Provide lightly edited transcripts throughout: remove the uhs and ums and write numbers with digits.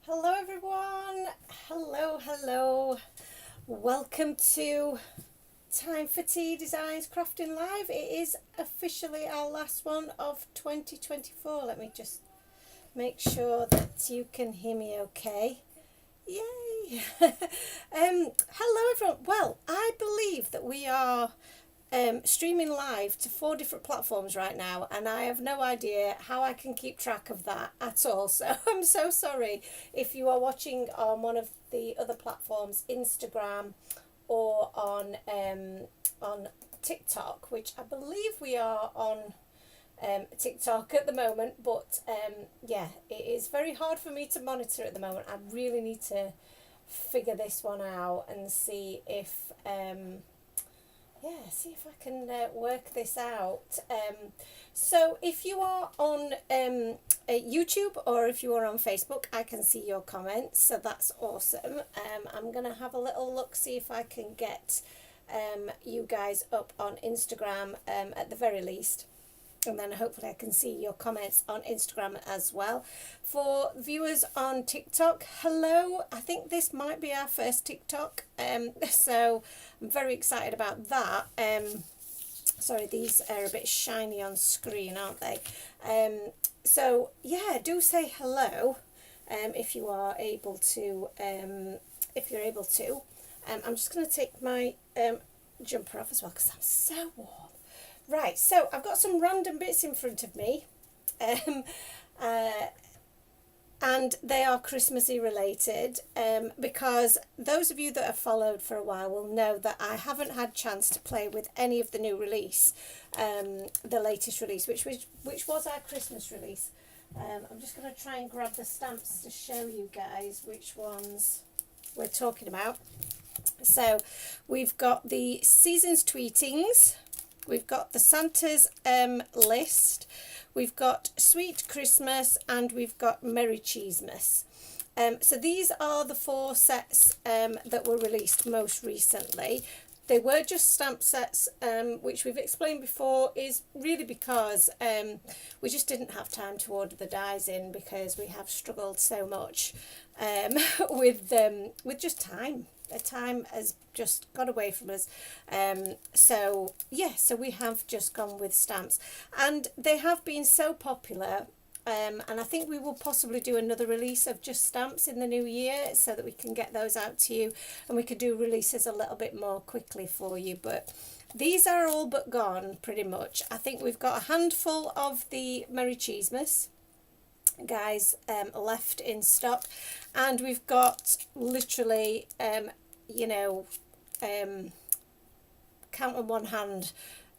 Hello everyone, hello, welcome to Time for Tea Designs Crafting Live. It is officially our last one of 2024. Let me just make sure that you can hear me okay. Yay! Hello everyone. Well, I believe that we are streaming live to 4 different platforms right now, and I have no idea how I can keep track of that at all. So I'm so sorry if you are watching on one of the other platforms, Instagram, or on TikTok, which I believe we are on TikTok at the moment. But yeah, it is very hard for me to monitor at the moment. I really need to figure this one out and see if see if I can work this out. So if you are on YouTube or if you are on Facebook, I can see your comments, so that's awesome. I'm going to have a little look, see if I can get you guys up on Instagram at the very least. And then hopefully I can see your comments on Instagram as well. For viewers on TikTok, hello. I think this might be our first TikTok. So I'm very excited about that. Sorry, these are a bit shiny on screen, aren't they? So yeah, do say hello if you are able to. If you're able to. I'm just going to take my jumper off as well because I'm so warm. Right, so I've got some random bits in front of me, and they are Christmassy related, because those of you that have followed for a while will know that I haven't had chance to play with any of the new release, the latest release, which was our Christmas release. I'm just going to try and grab the stamps to show you guys which ones we're talking about. So we've got the Seasons Tweetings. We've got the Santa's list, we've got Sweet Christmas, and we've got Merry Cheesemas. So these are the 4 sets that were released most recently. They were just stamp sets, which we've explained before is really because we just didn't have time to order the dies in because we have struggled so much with just time. The time has just got away from us. So we have just gone with stamps, and they have been so popular. And I think we will possibly do another release of just stamps in the new year so that we can get those out to you, and we could do releases a little bit more quickly for you. But these are all but gone pretty much. I think we've got a handful of the Merry Cheesemas guys left in stock, and we've got literally count on one hand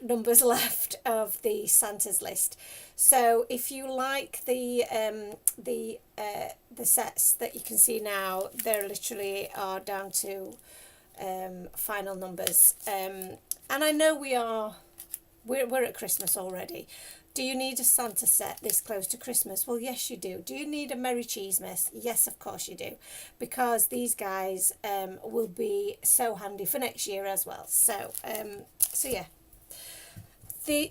numbers left of the Santa's list. So if you like the sets that you can see now, they literally are down to final numbers, and I know we're at Christmas already. Do you need a Santa set this close to Christmas? Well, yes, you do. Do you need a Merry Cheesemas? Yes, of course you do, because these guys will be so handy for next year as well. So yeah. The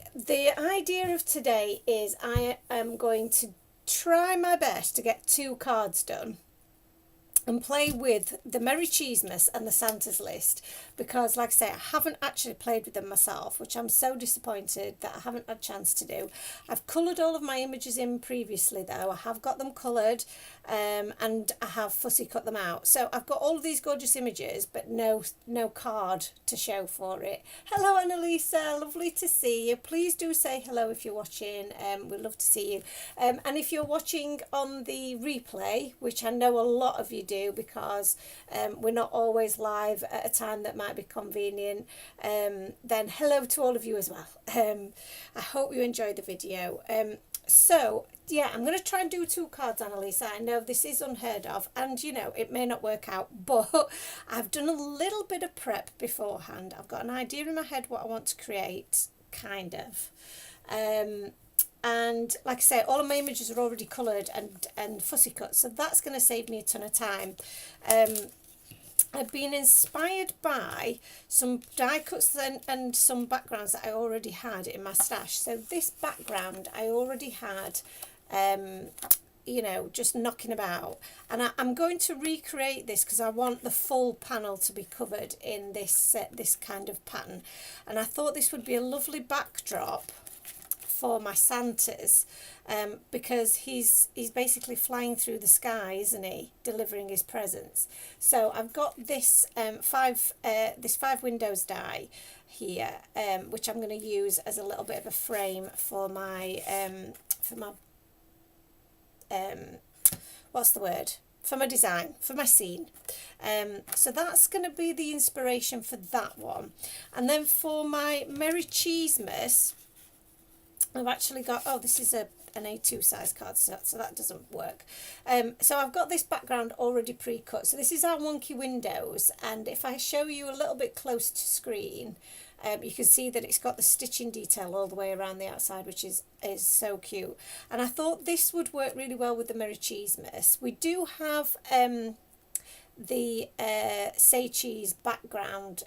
idea of today is I am going to try my best to get 2 cards done and play with the Merry Cheesemas and the Santa's list, because like I say, I haven't actually played with them myself, which I'm so disappointed that I haven't had a chance to do. I've coloured all of my images in previously though. I have got them coloured, and I have fussy cut them out. So I've got all of these gorgeous images but no card to show for it. Hello Annalisa, lovely to see you. Please do say hello if you're watching. We'd love to see you. And if you're watching on the replay, which I know a lot of you do, because we're not always live at a time that might be convenient, then hello to all of you as well. I hope you enjoyed the video. So yeah, I'm going to try and do 2 cards, Annalisa. I know this is unheard of, and it may not work out, but I've done a little bit of prep beforehand. I've got an idea in my head what I want to create, kind of. And like I say, all of my images are already coloured and fussy cut, so that's going to save me a ton of time. I've been inspired by some die cuts and some backgrounds that I already had in my stash. So this background I already had you know, just knocking about. And I'm going to recreate this because I want the full panel to be covered in this this kind of pattern. And I thought this would be a lovely backdrop for my Santas, because he's basically flying through the sky, isn't he, delivering his presents. So I've got this five windows die here, which I'm going to use as a little bit of a frame for my what's the word, for my design, for my scene. So that's going to be the inspiration for that one. And then for my Merry Cheesemas, I've actually got, oh, this is an A2 size card, so that doesn't work. So I've got this background already pre-cut. So this is our wonky windows, and if I show you a little bit close to screen, you can see that it's got the stitching detail all the way around the outside, which is so cute. And I thought this would work really well with the Merry Cheesemas. We do have the say cheese background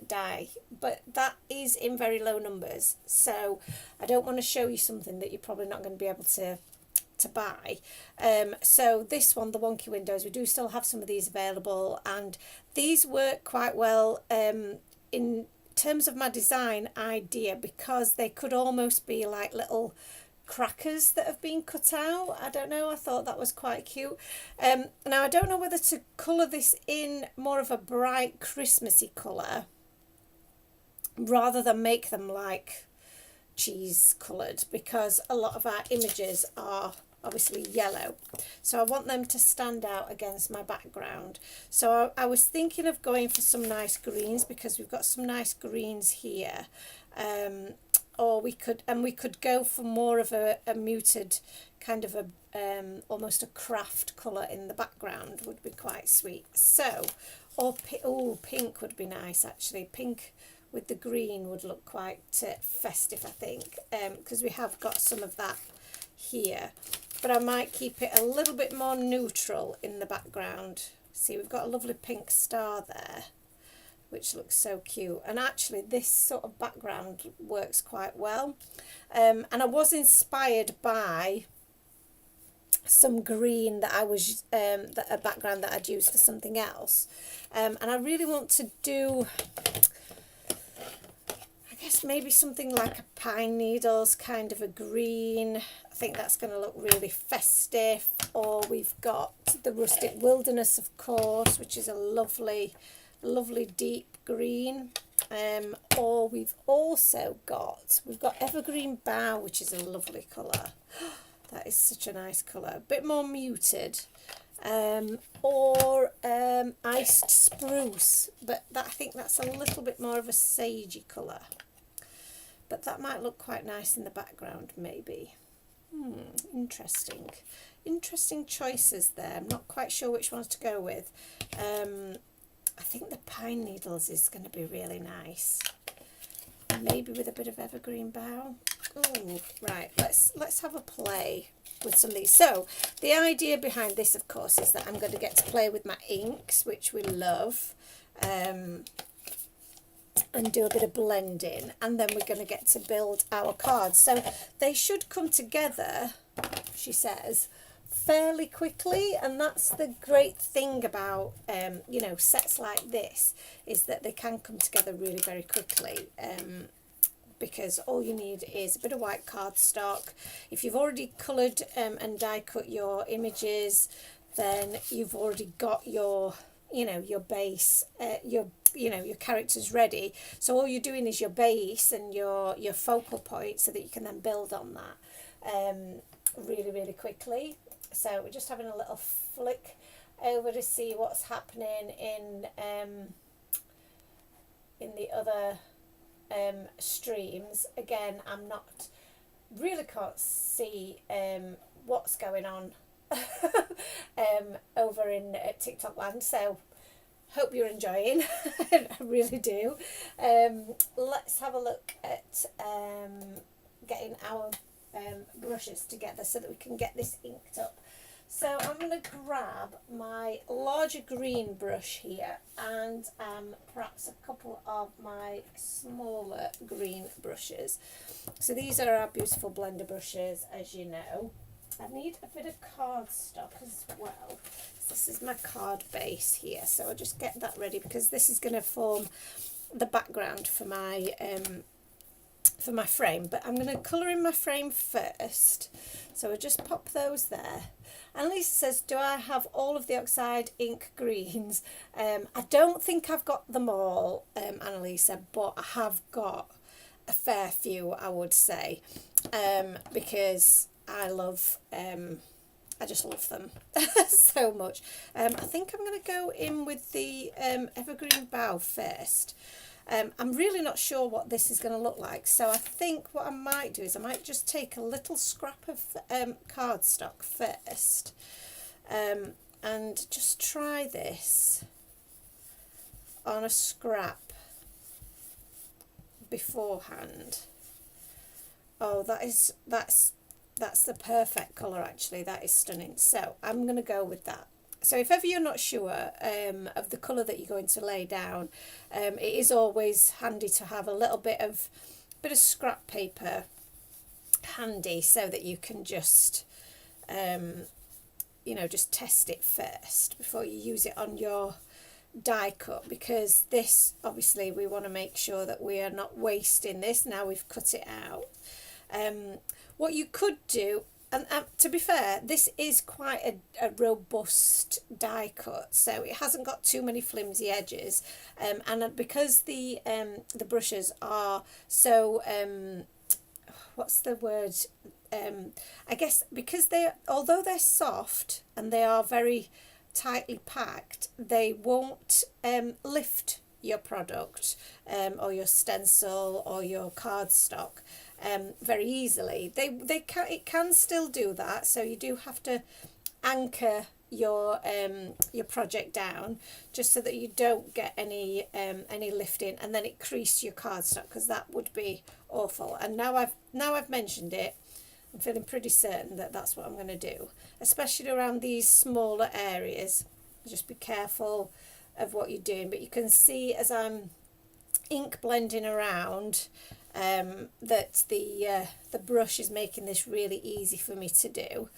die, but that is in very low numbers, so I don't want to show you something that you're probably not going to be able to buy. So this one, the wonky windows, we do still have some of these available, and these work quite well in terms of my design idea, because they could almost be like little crackers that have been cut out. I don't know, I thought that was quite cute. Now I don't know whether to colour this in more of a bright Christmassy colour rather than make them like cheese coloured, because a lot of our images are obviously yellow, so I want them to stand out against my background. So I was thinking of going for some nice greens, because we've got some nice greens here, or we could go for more of a muted kind of a almost a craft colour in the background, would be quite sweet. So, or pink would be nice actually. Pink with the green would look quite festive, I think, because we have got some of that here, but I might keep it a little bit more neutral in the background. See, we've got a lovely pink star there, which looks so cute, and actually this sort of background works quite well. And I was inspired by some green that I was a background that I'd used for something else, and I really want to do, I guess maybe something like a pine needles kind of a green. I think that's going to look really festive. Or we've got the rustic wilderness, of course, which is a lovely deep green. Or we've got evergreen bough, which is a lovely colour. That is such a nice colour, a bit more muted. Or iced spruce, but I think that's a little bit more of a sagey colour, but that might look quite nice in the background maybe. Interesting choices there. I'm not quite sure which ones to go with. I think the pine needles is going to be really nice, maybe with a bit of evergreen bough. Oh, right, let's have a play with some of these. So the idea behind this, of course, is that I'm going to get to play with my inks, which we love, and do a bit of blending, and then we're going to get to build our cards. So they should come together, she says, fairly quickly, and that's the great thing about you know, sets like this, is that they can come together really very quickly, because all you need is a bit of white cardstock. If you've already coloured and die cut your images, then you've already got your, you know, your base, your characters ready. So all you're doing is your base and your focal point, so that you can then build on that really quickly. So we're just having a little flick over to see what's happening in the other streams. Again, I'm not really can't see what's going on over in TikTok land, so hope you're enjoying. I really do. Let's have a look at getting our brushes together so that we can get this inked up. So I'm going to grab my larger green brush here, and perhaps a couple of my smaller green brushes. So these are our beautiful blender brushes, as you know. I need a bit of cardstock as well. This is my card base here, so I'll just get that ready because this is going to form the background for my frame. But I'm going to colour in my frame first, so I'll just pop those there. And Lisa says, do I have all of the Oxide ink greens? I don't think I've got them all, Annalisa, but I have got a fair few, I would say, because I love, I just love them so much. I think I'm going to go in with the Evergreen Bough first. I'm really not sure what this is going to look like, so I think what I might do is I might just take a little scrap of cardstock first, and just try this on a scrap beforehand. Oh, that's the perfect colour actually. That is stunning. So I'm going to go with that. So if ever you're not sure of the colour that you're going to lay down, it is always handy to have a little bit of scrap paper handy so that you can just, you know, just test it first before you use it on your die cut, because this, obviously, we want to make sure that we are not wasting this now we've cut it out. What you could do, and to be fair, this is quite a robust die cut, so it hasn't got too many flimsy edges, and because the brushes are so, what's the word, I guess because although they're soft and they are very tightly packed, they won't lift your product or your stencil or your cardstock very easily. It can still do that, so you do have to anchor your project down just so that you don't get any lifting and then it crease your cardstock, because that would be awful. And now I've mentioned it, I'm feeling pretty certain that that's what I'm going to do, especially around these smaller areas. Just be careful of what you're doing, but you can see as I'm ink blending around that the brush is making this really easy for me to do.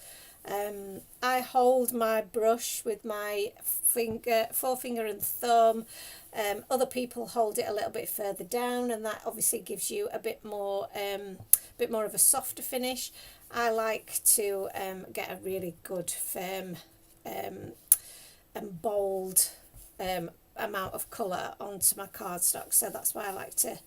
I hold my brush with my forefinger and thumb. Other people hold it a little bit further down, and that obviously gives you a bit more of a softer finish. I like to get a really good firm and bold amount of colour onto my cardstock, so that's why I like to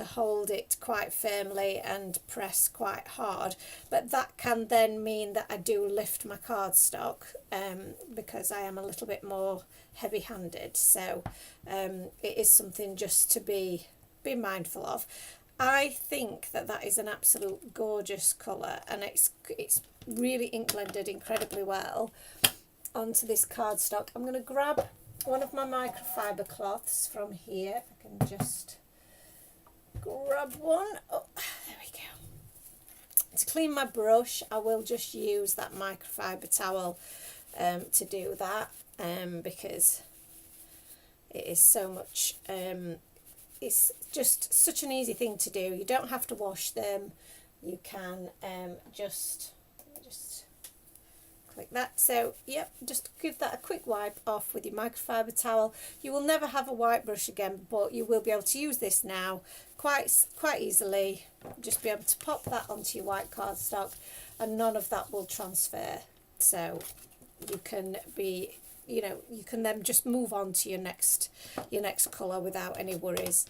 hold it quite firmly and press quite hard. But that can then mean that I do lift my cardstock because I am a little bit more heavy-handed, so it is something just to be mindful of. I think that is an absolute gorgeous colour, and it's really ink blended incredibly well onto this cardstock. I'm going to grab one of my microfiber cloths from here. I can just grab one. Oh, there we go. To clean my brush, I will just use that microfiber towel to do that, because it is so much, it's just such an easy thing to do. You don't have to wash them. You can just click that. So yep, just give that a quick wipe off with your microfiber towel. You will never have a white brush again, but you will be able to use this now quite easily. Just be able to pop that onto your white cardstock and none of that will transfer, so you can be, you know, you can then just move on to your next colour without any worries.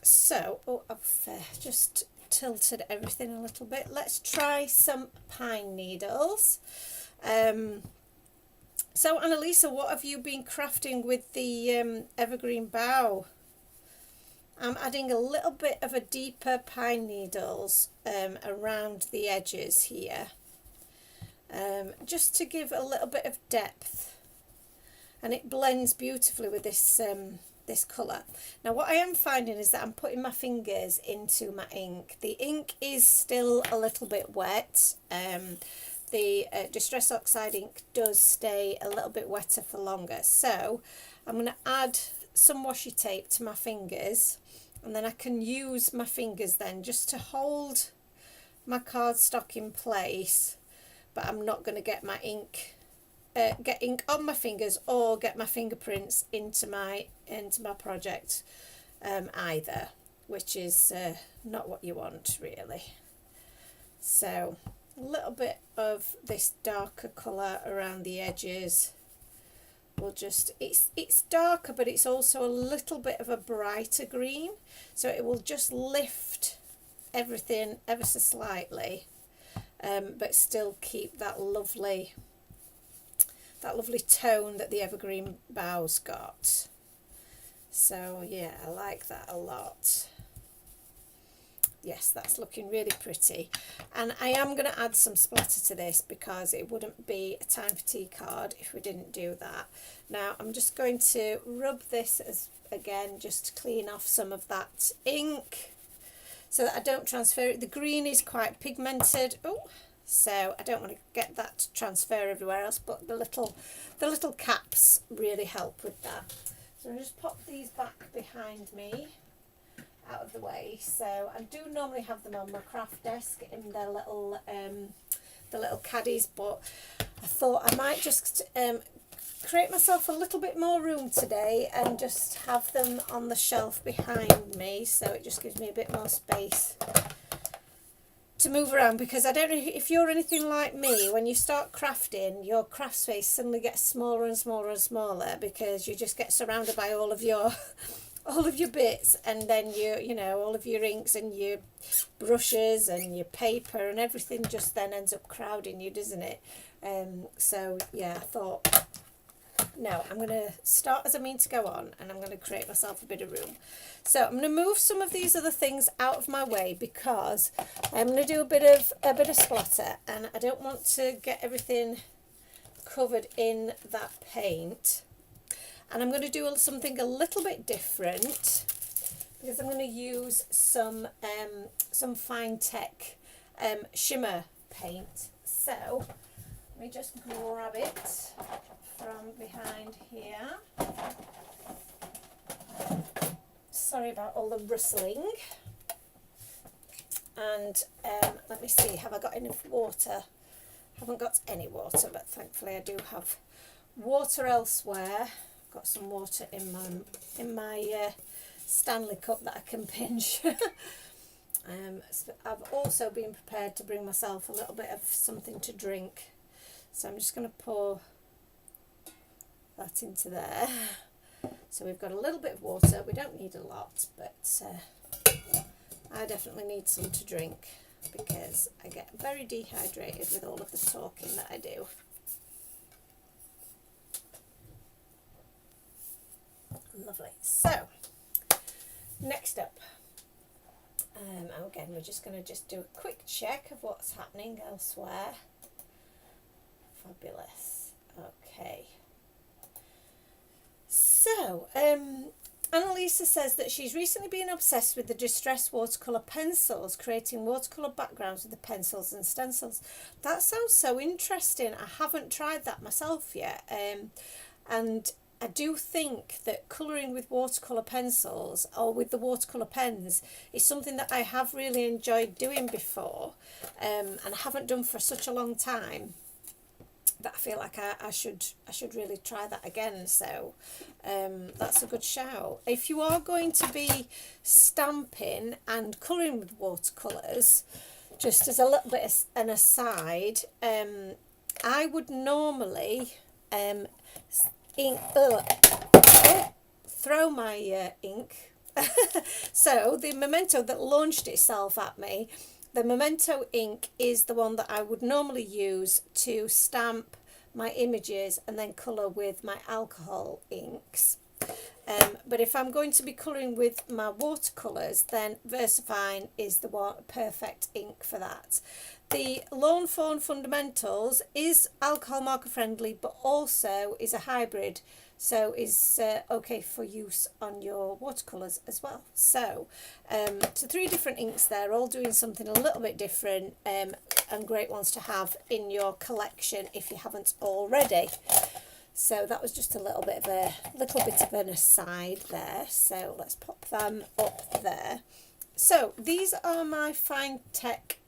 So I've just tilted everything a little bit. Let's try some pine needles. So Annalisa, what have you been crafting with the Evergreen Bough? I'm adding a little bit of a deeper pine needles around the edges here, just to give a little bit of depth, and it blends beautifully with this this colour. Now what I am finding is that I'm putting my fingers into my ink. The ink is still a little bit wet. The Distress Oxide ink does stay a little bit wetter for longer, so I'm going to add some washi tape to my fingers, and then I can use my fingers then just to hold my cardstock in place but I'm not going to get my ink get ink on my fingers or get my fingerprints into my project either, which is not what you want really. So a little bit of this darker colour around the edges will just, it's darker, but it's also a little bit of a brighter green, so it will just lift everything ever so slightly, but still keep that lovely tone that the evergreen boughs got. So yeah, I like that a lot. Yes, that's looking really pretty. And I am going to add some splatter to this because it wouldn't be a time for tea card if we didn't do that. Now I'm just going to rub this again, just to clean off some of that ink so that I don't transfer it. The green is quite pigmented, so I don't want to get that to transfer everywhere else, but the little caps really help with that. So I'll just pop these back behind me, out of the way. So I do normally have them on my craft desk in their little the little caddies, but I thought I might just create myself a little bit more room today and just have them on the shelf behind me, so it just gives me a bit more space to move around. Because I don't know if you're anything like me, when you start crafting, your craft space suddenly gets smaller and smaller and smaller because you just get surrounded by all of your bits, and then you know, all of your inks and your brushes and your paper and everything just then ends up crowding you, doesn't it? So yeah, I thought, no, I'm going to start as I mean to go on, and I'm going to create myself a bit of room. So I'm going to move some of these other things out of my way because I'm going to do a bit of splatter, and I don't want to get everything covered in that paint. And I'm going to do something a little bit different because I'm going to use some Fine Tech shimmer paint. So let me just grab it from behind here. Sorry about all the rustling. And let me see, have I got enough water? Haven't got any water, but thankfully I do have water elsewhere. Got some water in my Stanley cup that I can pinch. So I've also been prepared to bring myself a little bit of something to drink, so I'm just going to pour that into there. So we've got a little bit of water. We don't need a lot, but I definitely need some to drink because I get very dehydrated with all of the talking that I do. Lovely. So next up, again, we're just going to do a quick check of what's happening elsewhere. Fabulous. Okay. So Annalisa says that she's recently been obsessed with the distress watercolour pencils, creating watercolour backgrounds with the pencils and stencils. That sounds so interesting. I haven't tried that myself yet, and I do think that colouring with watercolour pencils or with the watercolour pens is something that I have really enjoyed doing before, and I haven't done for such a long time that I feel like I should really try that again. So that's a good shout. If you are going to be stamping and colouring with watercolours, just as a little bit of an aside, I would normally throw my ink. So the Memento that launched itself at me, the Memento ink is the one that I would normally use to stamp my images and then colour with my alcohol inks. But if I'm going to be colouring with my watercolours, then VersaFine is the perfect ink for that. The Lawn Fawn Fundamentals is alcohol marker friendly, but also is a hybrid, so is okay for use on your watercolours as well. So, so 3 different inks there, all doing something a little bit different, and great ones to have in your collection if you haven't already. So that was just a little bit of an aside there. So let's pop them up there. So these are my Fine Tech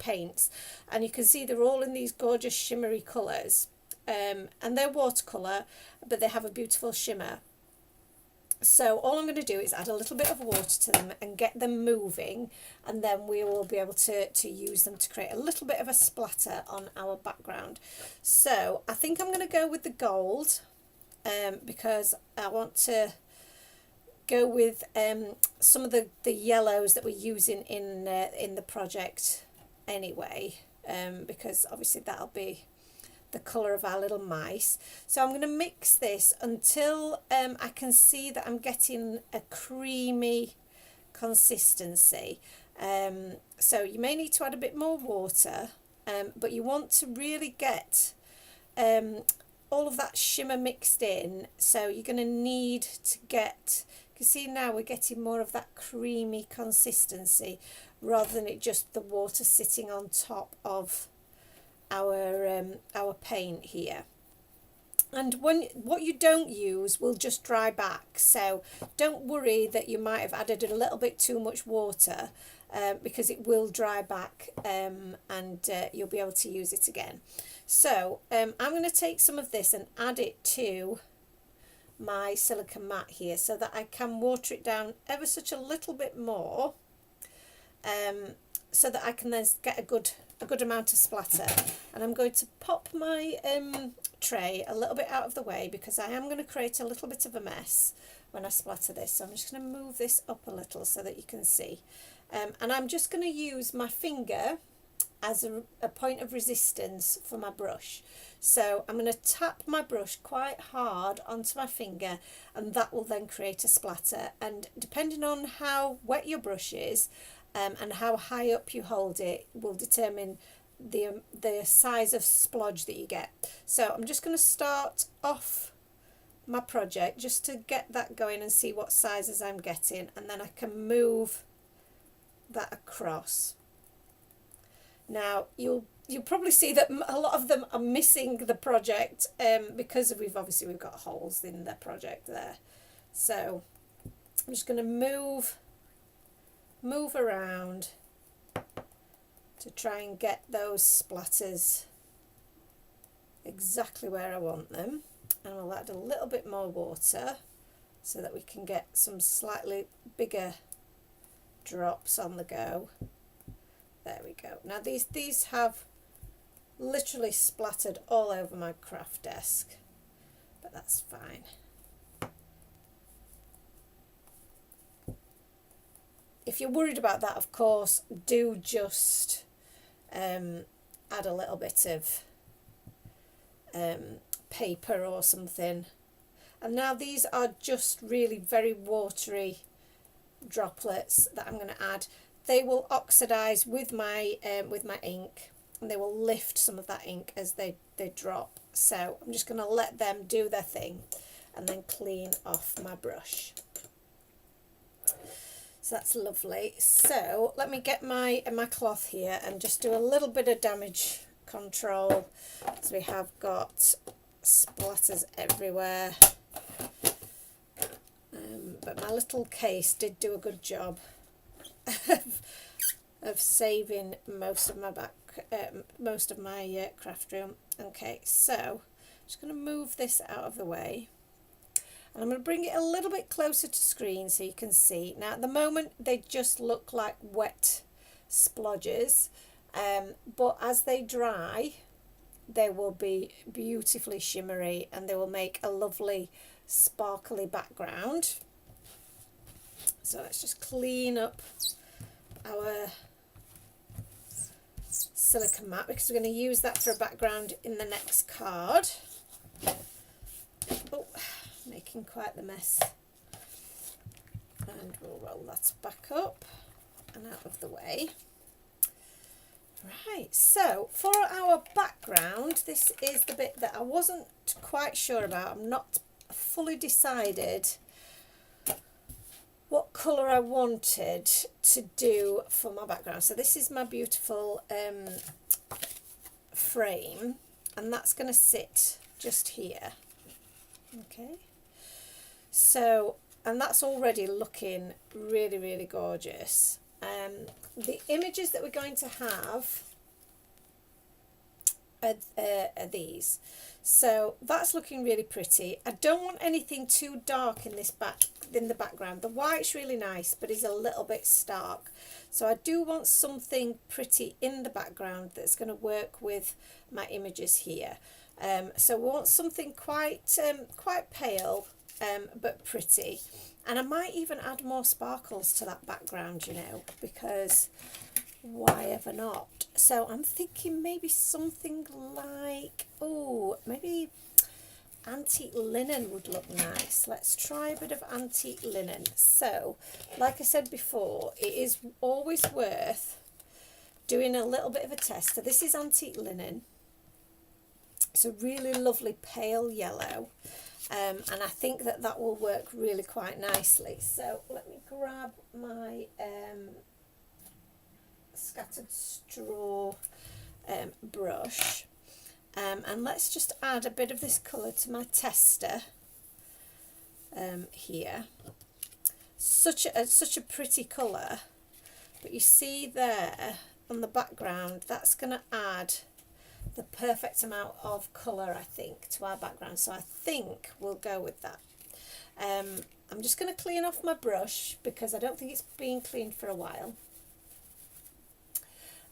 paints, and you can see they're all in these gorgeous shimmery colours, and they're watercolour, but they have a beautiful shimmer. So all I'm going to do is add a little bit of water to them and get them moving, and then we will be able to use them to create a little bit of a splatter on our background. So I think I'm going to go with the gold, because I want to go with some of the yellows that we're using in the project anyway, because obviously that'll be the colour of our little mice. So I'm going to mix this until I can see that I'm getting a creamy consistency. So you may need to add a bit more water, but you want to really get all of that shimmer mixed in. So you're going to need to get, you can see now we're getting more of that creamy consistency rather than it just the water sitting on top of our paint here. And what you don't use will just dry back, so don't worry that you might have added a little bit too much water, because it will dry back, and you'll be able to use it again. So I'm going to take some of this and add it to my silicone mat here so that I can water it down ever such a little bit more, so that I can then get a good amount of splatter. And I'm going to pop my tray a little bit out of the way because I am going to create a little bit of a mess when I splatter this. So I'm just going to move this up a little so that you can see. And I'm just going to use my finger as a point of resistance for my brush. So I'm going to tap my brush quite hard onto my finger, and that will then create a splatter. And depending on how wet your brush is, and how high up you hold it will determine the size of splodge that you get. So I'm just going to start off my project just to get that going and see what sizes I'm getting, and then I can move that across. Now you'll probably see that a lot of them are missing the project, because we've got holes in the project there. So I'm just going to move around to try and get those splatters exactly where I want them, and we'll add a little bit more water so that we can get some slightly bigger drops on the go. There we go. Now these have literally splattered all over my craft desk, but that's fine. If you're worried about that, of course, do just add a little bit of paper or something. And now these are just really very watery droplets that I'm going to add. They will oxidize with my ink, and they will lift some of that ink as they drop. So I'm just going to let them do their thing and then clean off my brush. So that's lovely. So let me get my cloth here and just do a little bit of damage control, as we have got splatters everywhere. But my little case did do a good job of saving most of my craft room. Okay, so I'm just going to move this out of the way. And I'm going to bring it a little bit closer to screen so you can see. Now at the moment they just look like wet splodges, but as they dry they will be beautifully shimmery and they will make a lovely sparkly background. So let's just clean up our silicone mat because we're going to use that for a background in the next card. Oh, making quite the mess. And we'll roll that back up and out of the way. Right, so for our background, this is the bit that I wasn't quite sure about. I'm not fully decided what colour I wanted to do for my background. So this is my beautiful frame, and that's going to sit just here. Okay, so, and that's already looking really, really gorgeous. The images that we're going to have are these. So that's looking really pretty. I don't want anything too dark in the background. The white's really nice, but is a little bit stark. So I do want something pretty in the background that's going to work with my images here. So we want something quite pale, but pretty. And I might even add more sparkles to that background, you know, because why ever not? So I'm thinking maybe something like, oh, maybe antique linen would look nice. Let's try a bit of antique linen. So, like I said before, it is always worth doing a little bit of a test. So this is antique linen. It's a really lovely pale yellow. And I think that will work really quite nicely. So let me grab my scattered straw brush, and let's just add a bit of this colour to my tester here. Such a pretty colour, but you see there on the background, that's going to add the perfect amount of colour, I think, to our background. So I think we'll go with that. I'm just going to clean off my brush because I don't think it's been cleaned for a while.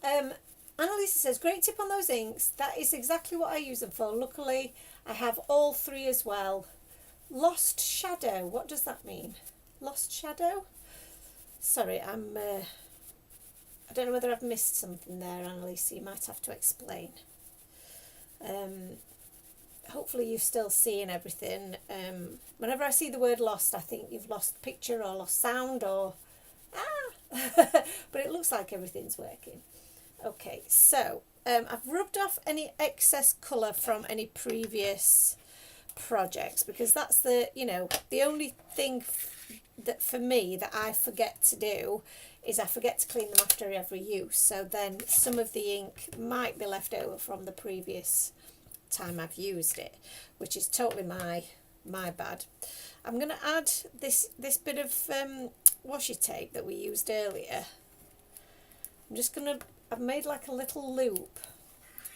Annalisa says, great tip on those inks. That is exactly what I use them for. Luckily, I have all three as well. Lost shadow. What does that mean? Lost shadow? Sorry, I don't know whether I've missed something there, Annalisa. You might have to explain. Hopefully you're still seeing everything. Whenever I see the word lost, I think you've lost picture or lost sound or... but it looks like everything's working. Okay, so I've rubbed off any excess colour from any previous projects, because that's the only thing that for me that I forget to do is I forget to clean them after every use. So then some of the ink might be left over from the previous time I've used it, which is totally my bad. I'm going to add this bit of washi tape that we used earlier. I've made like a little loop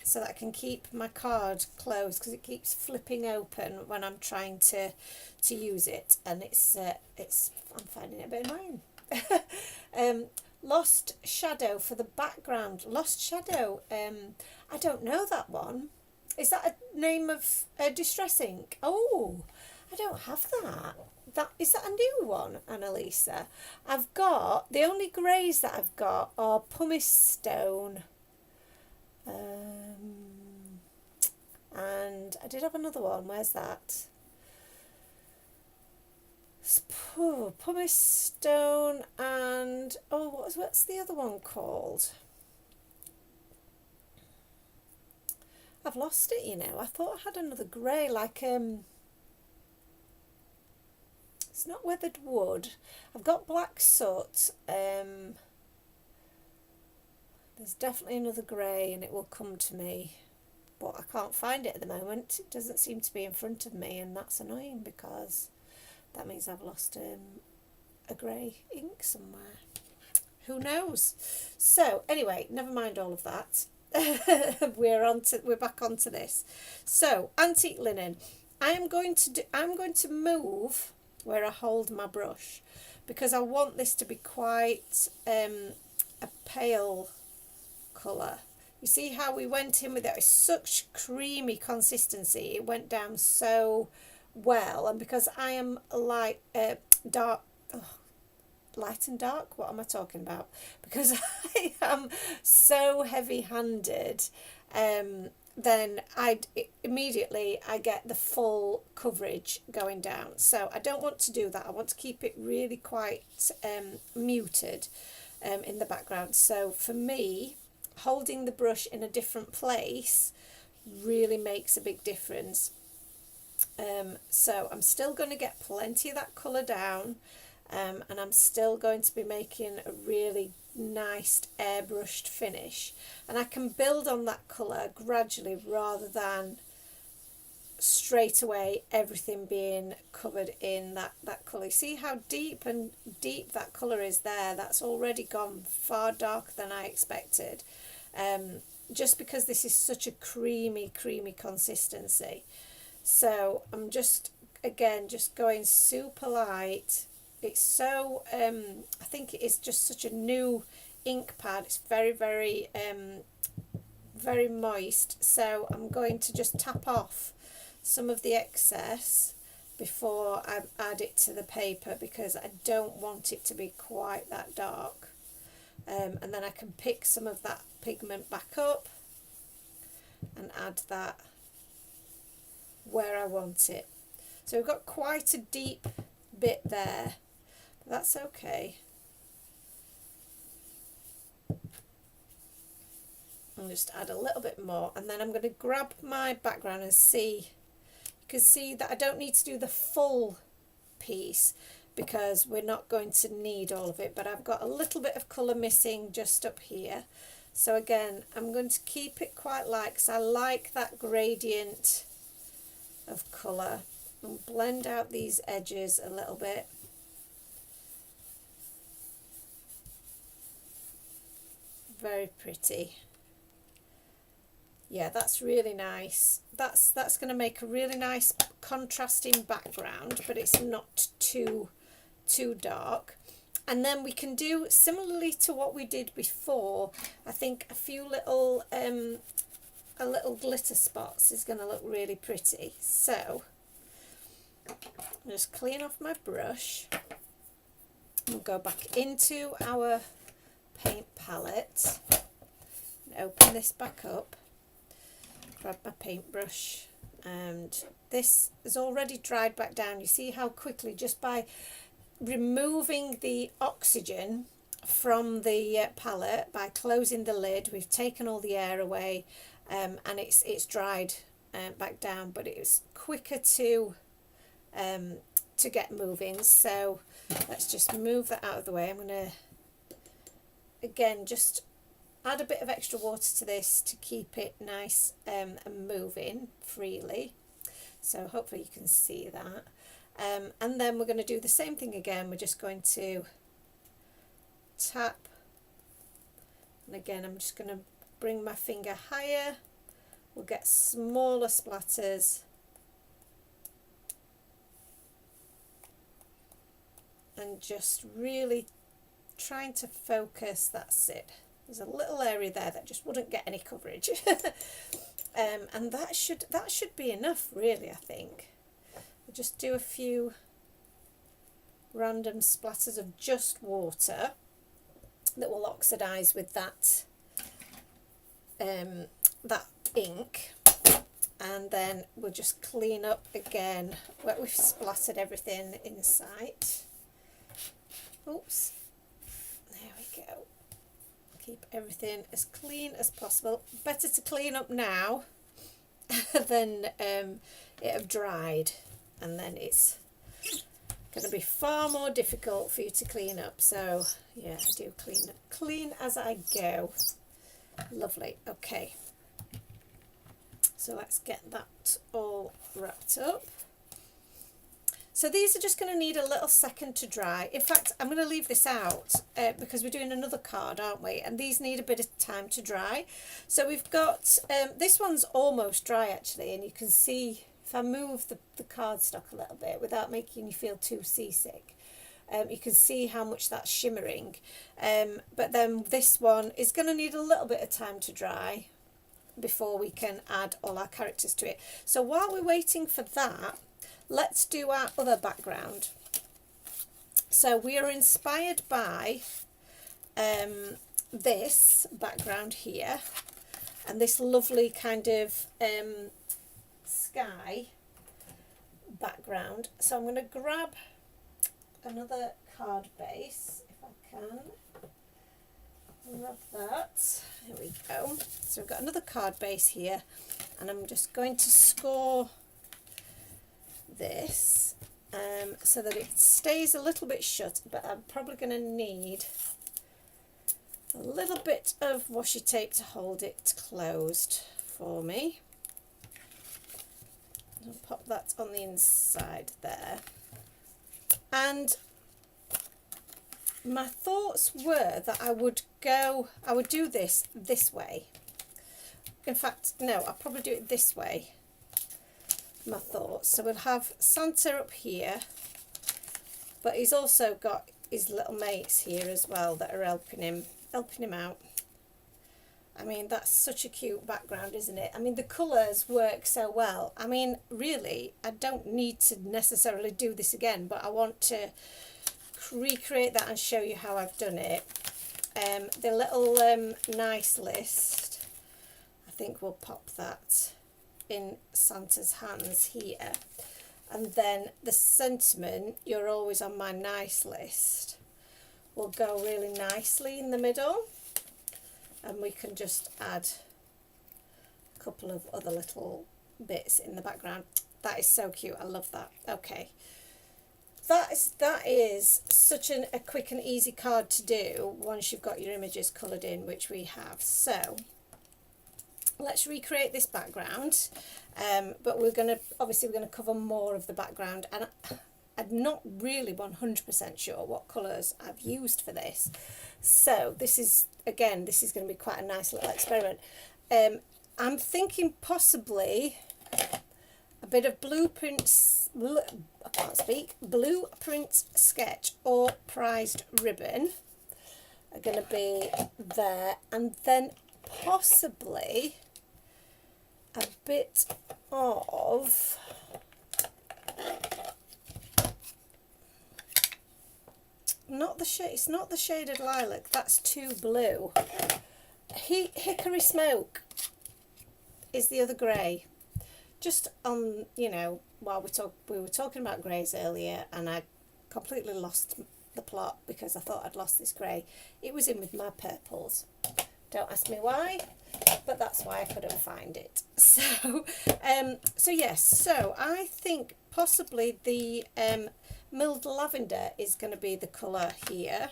so that I can keep my card closed, because it keeps flipping open when I'm trying to use it, and I'm finding it a bit annoying. Lost shadow for the background. Lost shadow. I don't know that one. Is that a name of distress ink? Oh, I don't have that. Is that a new one, Annalisa? I've got, the only greys that I've got are pumice stone. And I did have another one. Where's that? Pumice stone and, oh, what's the other one called? I've lost it, you know. I thought I had another grey, like, it's not weathered wood. I've got black soot. There's definitely another grey, and it will come to me, but I can't find it at the moment. It doesn't seem to be in front of me, and that's annoying because that means I've lost a grey ink somewhere. Who knows? So anyway, never mind all of that. We're back onto this. So antique linen. I'm going to move where I hold my brush, because I want this to be quite a pale colour. You see how we went in with it? It's such creamy consistency. It went down so well, and because I am light and dark, what am I talking about? Because I am so heavy-handed, then immediately I get the full coverage going down. So I don't want to do that. I want to keep it really quite muted in the background. So for me, holding the brush in a different place really makes a big difference. So I'm still going to get plenty of that colour down, and I'm still going to be making a really nice airbrushed finish, and I can build on that colour gradually rather than straight away everything being covered in that colour. See how deep that colour is there? That's already gone far darker than I expected. just because this is such a creamy consistency. So I'm just, again, just going super light. It's so, I think it is just such a new ink pad. It's very, very, very moist. So I'm going to just tap off some of the excess before I add it to the paper, because I don't want it to be quite that dark. And then I can pick some of that pigment back up and add that where I want it. So we've got quite a deep bit there, but that's okay. I'll just add a little bit more, and then I'm going to grab my background and see. You can see that I don't need to do the full piece because we're not going to need all of it, but I've got a little bit of colour missing just up here. So again, I'm going to keep it quite light because I like that gradient of colour, and blend out these edges a little bit. Very pretty. Yeah, that's really nice. That's going to make a really nice contrasting background, but it's not too dark. And then we can do similarly to what we did before. I think a few little a little glitter spots is going to look really pretty. So I'll just clean off my brush and go back into our paint palette and open this back up. Grab my paintbrush, and this is already dried back down. You see how quickly, just by removing the oxygen from the palette, by closing the lid, we've taken all the air away, and it's dried back down, but it's quicker to get moving. So let's just move that out of the way. I'm going to again just add a bit of extra water to this to keep it nice and moving freely. So hopefully you can see that. And then we're going to do the same thing again. We're just going to tap, and again I'm just going to bring my finger higher. We'll get smaller splatters, and just really trying to focus. That's it. There's a little area there that just wouldn't get any coverage. And that should be enough, really, I think. We'll just do a few random splatters of just water that will oxidize with that that ink, and then we'll just clean up again where we've splattered everything inside. Oops, there we go. Keep everything as clean as possible. Better to clean up now than it have dried, and then it's going to be far more difficult for you to clean up. So yeah, I do clean as I go. Lovely. Okay, so let's get that all wrapped up. So these are just going to need a little second to dry. In fact, I'm going to leave this out because we're doing another card, aren't we? And these need a bit of time to dry. So we've got, this one's almost dry actually, and you can see if I move the cardstock a little bit without making you feel too seasick, you can see how much that's shimmering. But then this one is going to need a little bit of time to dry before we can add all our characters to it. So while we're waiting for that, let's do our other background. So we are inspired by this background here, and this lovely kind of sky background. So I'm going to grab another card base if I can. Grab that. There we go. So we've got another card base here, and I'm just going to score this so that it stays a little bit shut, but I'm probably going to need a little bit of washi tape to hold it closed for me. I'll pop that on the inside there. And my thoughts were that I would do this way. in fact, no, I'll probably do it this way, my thoughts. So we'll have Santa up here, but he's also got his little mates here as well that are helping him out. I mean, that's such a cute background, isn't it? I mean, the colours work so well. I mean, really, I don't need to necessarily do this again, but I want to recreate that and show you how I've done it. The little nice list, I think we'll pop that in Santa's hands here. And then the sentiment, you're always on my nice list, will go really nicely in the middle. And we can just add a couple of other little bits in the background. That is so cute. I love that. Okay. That is such a quick and easy card to do once you've got your images coloured in, which we have. So let's recreate this background. But we're going to cover more of the background. And I'm not really 100% sure what colours I've used for this. So this is going to be quite a nice little experiment. I'm thinking possibly a bit of blueprint sketch or prized ribbon are going to be there, and then possibly a bit of it's not the shaded lilac, that's too blue. Hickory smoke is the other grey. Just on, you know, while we were talking about greys earlier, and I completely lost the plot because I thought I'd lost this grey. It was in with my purples. Don't ask me why, but that's why I couldn't find it. So yes, so I think possibly the milled lavender is going to be the colour here.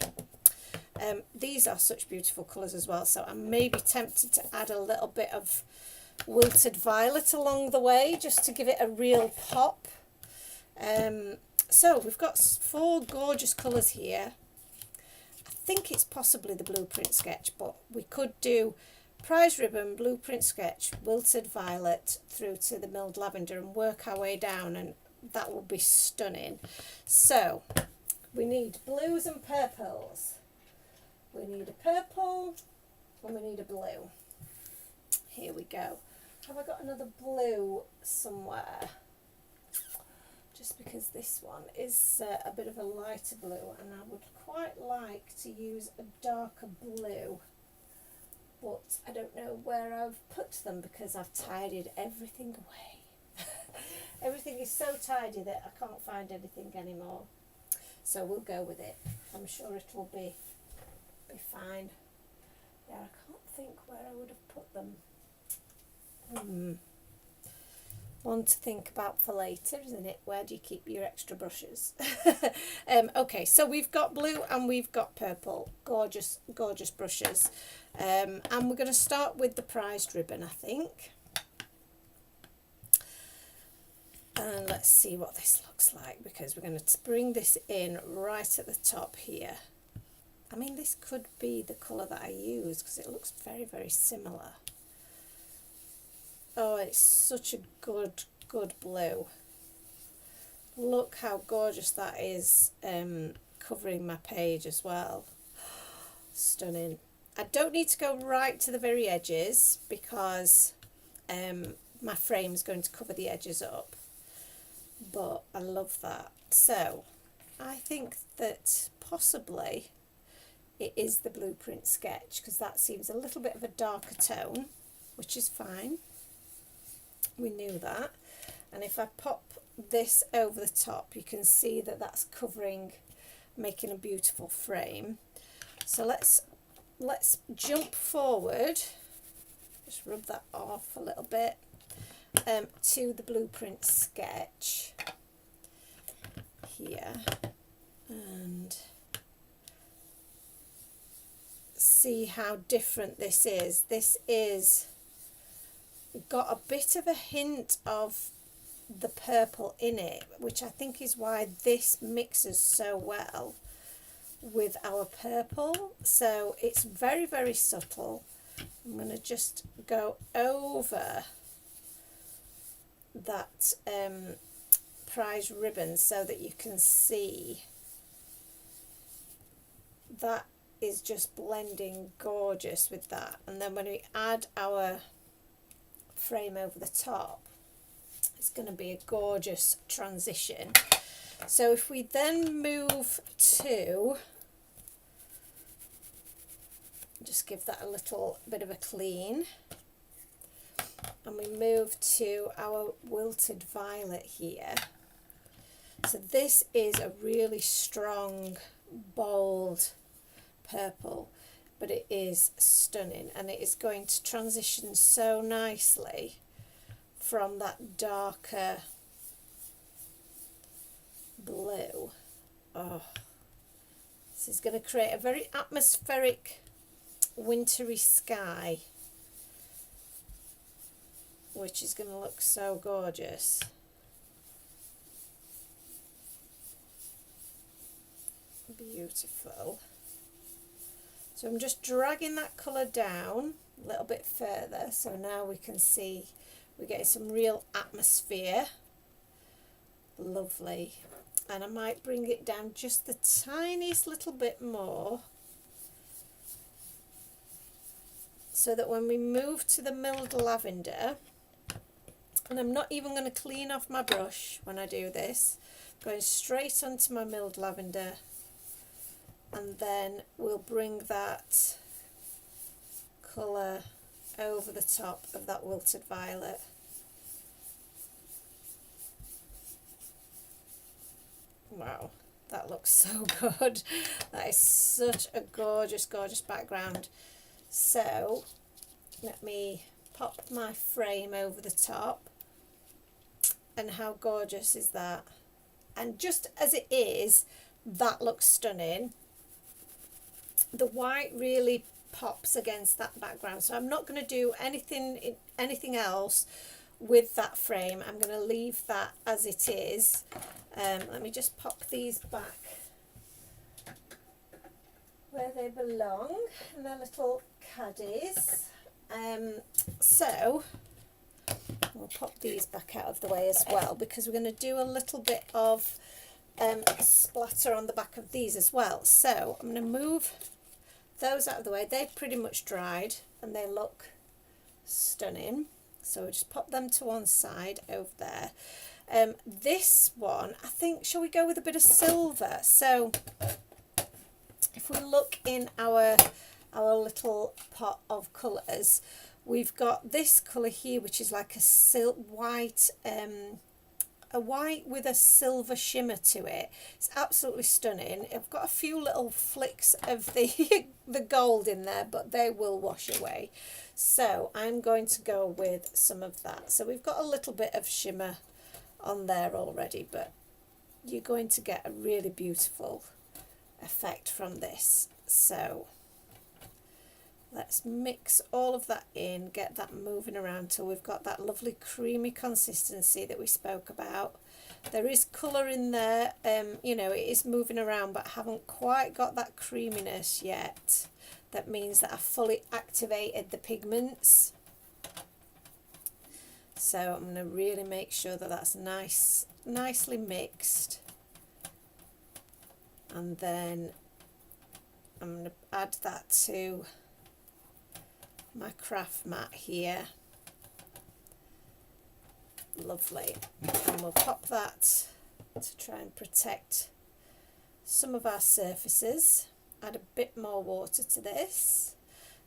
These are such beautiful colours as well, so I may be tempted to add a little bit of wilted violet along the way just to give it a real pop. So we've got 4 gorgeous colours here. I think it's possibly the blueprint sketch, but we could do prize ribbon, blueprint sketch, wilted violet through to the milled lavender and work our way down, and that will be stunning. So we need blues and purples. We need a purple and we need a blue. Here we go. Have I got another blue somewhere? Just because this one is a bit of a lighter blue, and I would quite like to use a darker blue, but I don't know where I've put them because I've tidied everything away. Everything is so tidy that I can't find anything anymore. So we'll go with it. I'm sure it will be fine. Yeah, I can't think where I would have put them. One to think about for later, isn't it? Where do you keep your extra brushes? Okay, so we've got blue and we've got purple. Gorgeous, gorgeous brushes. And we're going to start with the prized ribbon, I think. And let's see what this looks like, because we're going to bring this in right at the top here. I mean, this could be the colour that I use because it looks very, very similar. Oh, it's such a good blue. Look how gorgeous that is, covering my page as well. Stunning. I don't need to go right to the very edges because my frame's going to cover the edges up. But I love that. So I think that possibly it is the blueprint sketch, because that seems a little bit of a darker tone, which is fine. We knew that. And if I pop this over the top, you can see that that's covering, making a beautiful frame. So let's jump forward, just rub that off a little bit, to the blueprint sketch here, and see how different this is. This is got a bit of a hint of the purple in it, which I think is why this mixes so well with our purple. So it's very, very subtle, I'm going to just go over that prize ribbon so that you can see that is just blending gorgeous with that. And then when we add our frame over the top, it's going to be a gorgeous transition. So if we then move to, just give that a little bit of a clean, and we move to our wilted violet here. So this is a really strong, bold purple, but it is stunning, and it is going to transition so nicely from that darker blue. Oh, this is going to create a very atmospheric wintry sky, which is going to look so gorgeous. Beautiful. So I'm just dragging that colour down a little bit further, so now we can see we're getting some real atmosphere. Lovely. And I might bring it down just the tiniest little bit more, so that when we move to the milled lavender, and I'm not even going to clean off my brush when I do this, going straight onto my milled lavender, and then we'll bring that colour over the top of that wilted violet. Wow, that looks so good. That is such a gorgeous, gorgeous background. So let me pop my frame over the top, and how gorgeous is that? And just as it is, that looks stunning. The white really pops against that background, so I'm not going to do anything else with that frame. I'm going to leave that as it is. Let me just pop these back where they belong, in their little caddies. So we'll pop these back out of the way as well, because we're going to do a little bit of splatter on the back of these as well. So I'm going to move those out of the way. They've pretty much dried and they look stunning, so we'll just pop them to one side over there. This one, I think, shall we go with a bit of silver? So if we look in our little pot of colours, we've got this colour here, which is like a white, a white with a silver shimmer to it. It's absolutely stunning. I've got a few little flicks of the the gold in there, but they will wash away. So I'm going to go with some of that. So we've got a little bit of shimmer on there already, but you're going to get a really beautiful effect from this. So let's mix all of that in, get that moving around till we've got that lovely creamy consistency that we spoke about. There is colour in there, you know, it is moving around, but I haven't quite got that creaminess yet. That means that I fully activated the pigments. So I'm going to really make sure that that's nicely mixed. And then I'm going to add that to my craft mat here. Lovely. And we'll pop that to try and protect some of our surfaces. Add a bit more water to this.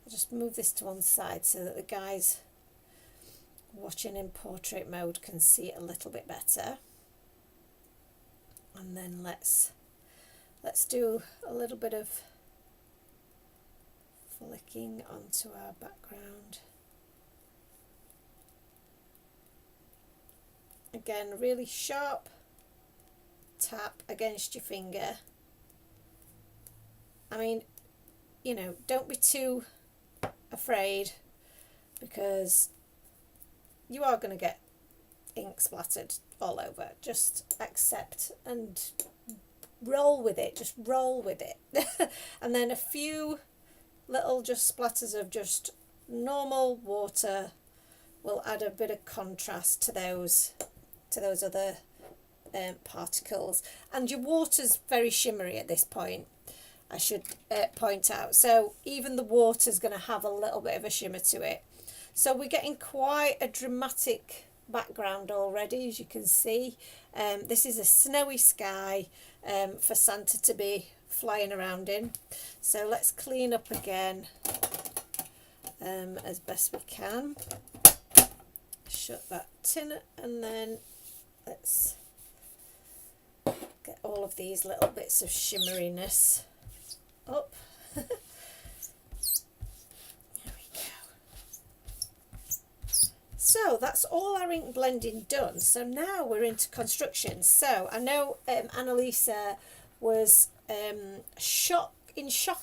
I'll just move this to one side so that the guys watching in portrait mode can see it a little bit better. And then let's do a little bit of flicking onto our background. Again, really sharp tap against your finger. I mean, you know, don't be too afraid, because you are going to get ink splattered all over. Just accept and roll with it. Just roll with it. And then a few little just splatters of just normal water will add a bit of contrast to those other particles. And your water's very shimmery at this point, I should point out. So even the water's going to have a little bit of a shimmer to it. So we're getting quite a dramatic background already, as you can see. This is a snowy sky for Santa to be flying around in. So let's clean up again as best we can. Shut that tin, and then let's get all of these little bits of shimmeriness up. There we go. So that's all our ink blending done. So now we're into construction. So I know Annalise was in shock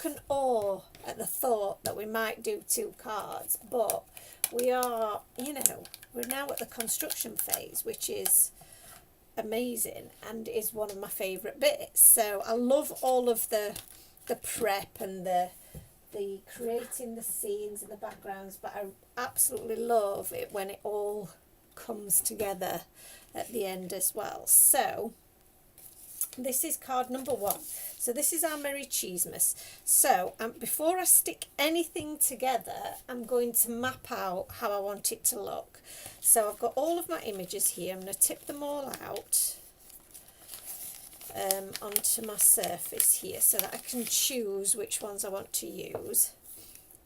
and awe at the thought that we might do 2 cards, but we are, we're now at the construction phase, which is amazing and is one of my favourite bits. So I love all of the prep and the creating the scenes and the backgrounds, but I absolutely love it when it all comes together at the end as well. So this is card number 1. So this is our Merry Cheesemas. So before I stick anything together, I'm going to map out how I want it to look. So I've got all of my images here. I'm going to tip them all out onto my surface here so that I can choose which ones I want to use.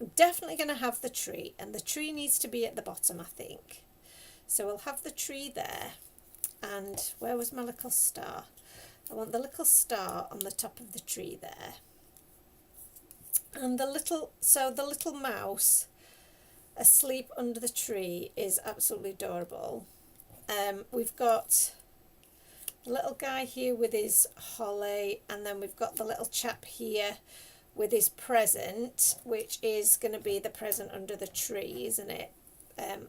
I'm definitely going to have the tree, and the tree needs to be at the bottom, I think. So we'll have the tree there. And where was my little star? I want the little star on the top of the tree there. And the little mouse asleep under the tree is absolutely adorable. We've got the little guy here with his holly, and then we've got the little chap here with his present, which is going to be the present under the tree, isn't it?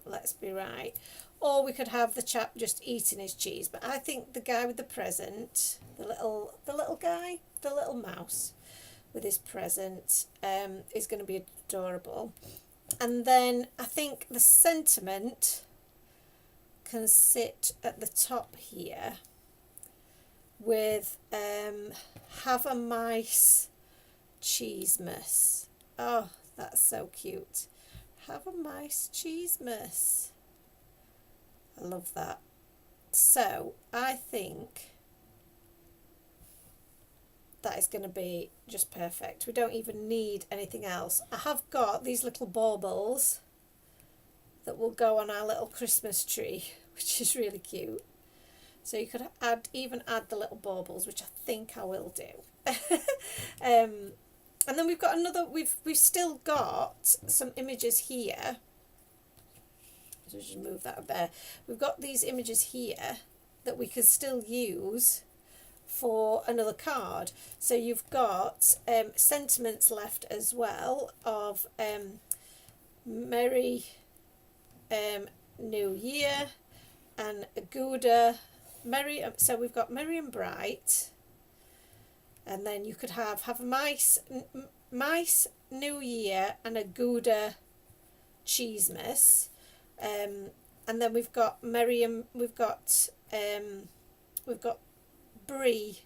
Let's be right. Or we could have the chap just eating his cheese, but I think the guy with the present, the little guy, the little mouse with his present, is going to be adorable. And then I think the sentiment can sit at the top here with have a mice Cheesemas. Oh, that's so cute. Have a mice Cheesemas. I love that. So I think that is going to be just perfect. We don't even need anything else. I have got these little baubles that will go on our little Christmas tree, which is really cute. So you could even add the little baubles, which I think I will do. And then we've got another. We've still got some images here. So just move that up there. We've got these images here that we could still use for another card. So you've got sentiments left as well of Merry New Year and Gouda Merry. So we've got Merry and Bright, and then you could have a mice New Year and a Gouda Cheesemas. And then we've got we've got Brie,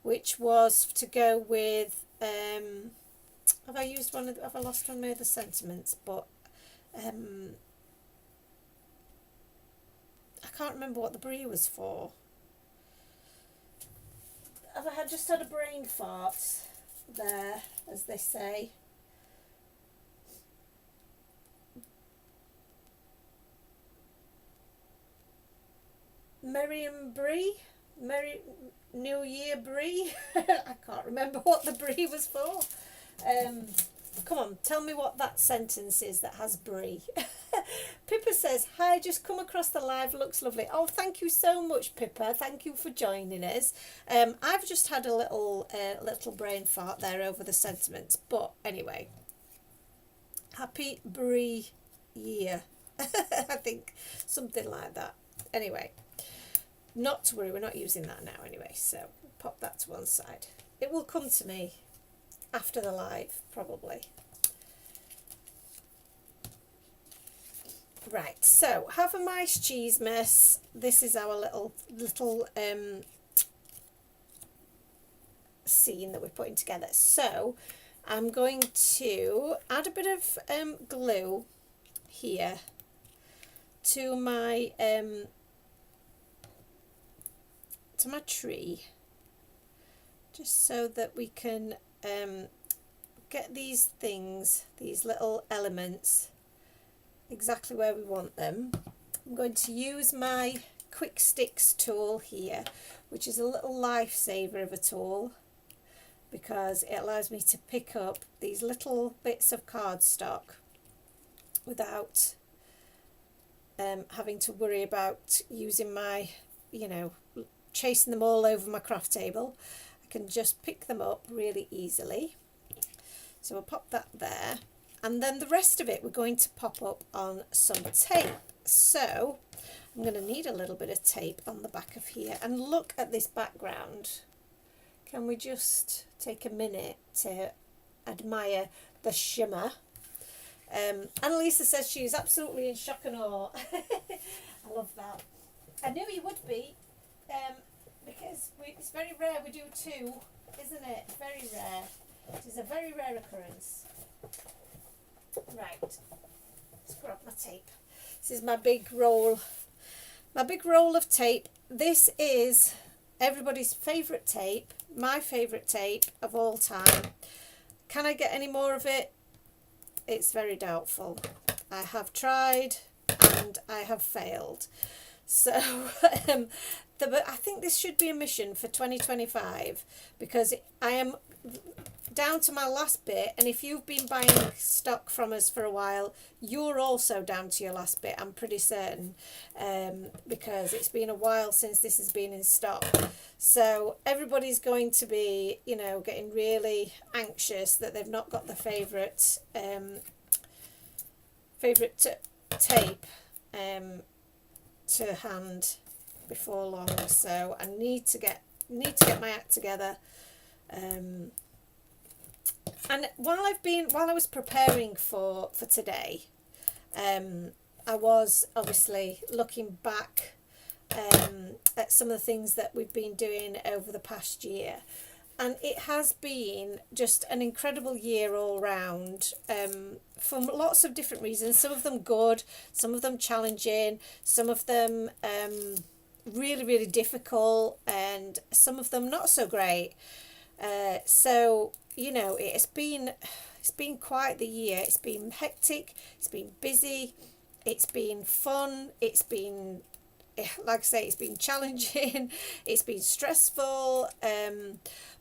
which was to go with have I lost one of the sentiments, but I can't remember what the Brie was for. I just had a brain fart there, as they say. Merry and Brie? Merry New Year Brie? I can't remember what the Brie was for. Come on, tell me what that sentence is that has Brie. Pippa says, hi, just come across the live, looks lovely. Oh, thank you so much, Pippa. Thank you for joining us. I've just had a little brain fart there over the sentiments. But anyway, happy Brie year. I think something like that. Anyway. Not to worry, we're not using that now anyway, so pop that to one side. It will come to me after the live, probably. Right, so have a mice cheese mess. This is our little scene that we're putting together. So I'm going to add a bit of glue here to my tree, just so that we can get these things, these little elements, exactly where we want them. I'm going to use my quick sticks tool here, which is a little lifesaver of a tool, because it allows me to pick up these little bits of cardstock without having to worry about using my, chasing them all over my craft table. I can just pick them up really easily. So I'll pop that there, and then the rest of it we're going to pop up on some tape. So I'm going to need a little bit of tape on the back of here, and look at this background. Can we just take a minute to admire the shimmer? Annalisa says she is absolutely in shock and awe. I love that. I knew you would be, because it's very rare we do two, isn't it? Very rare. It is a very rare occurrence. Right, let's grab my tape. This is my big roll of tape. This is everybody's favourite tape, my favourite tape of all time. Can I get any more of it? It's very doubtful. I have tried and I have failed. So I think this should be a mission for 2025, because I am down to my last bit, and if you've been buying stock from us for a while, you're also down to your last bit, I'm pretty certain, because it's been a while since this has been in stock. So everybody's going to be, getting really anxious that they've not got the favourite tape to hand before long. So I need to get my act together. And while I was preparing for today, I was obviously looking back at some of the things that we've been doing over the past year, and it has been just an incredible year all round, for lots of different reasons. Some of them good, some of them challenging, some of them really, really difficult, and some of them not so great. So it's been quite the year. It's been hectic, it's been busy, it's been fun, it's been, like I say, it's been challenging, it's been stressful,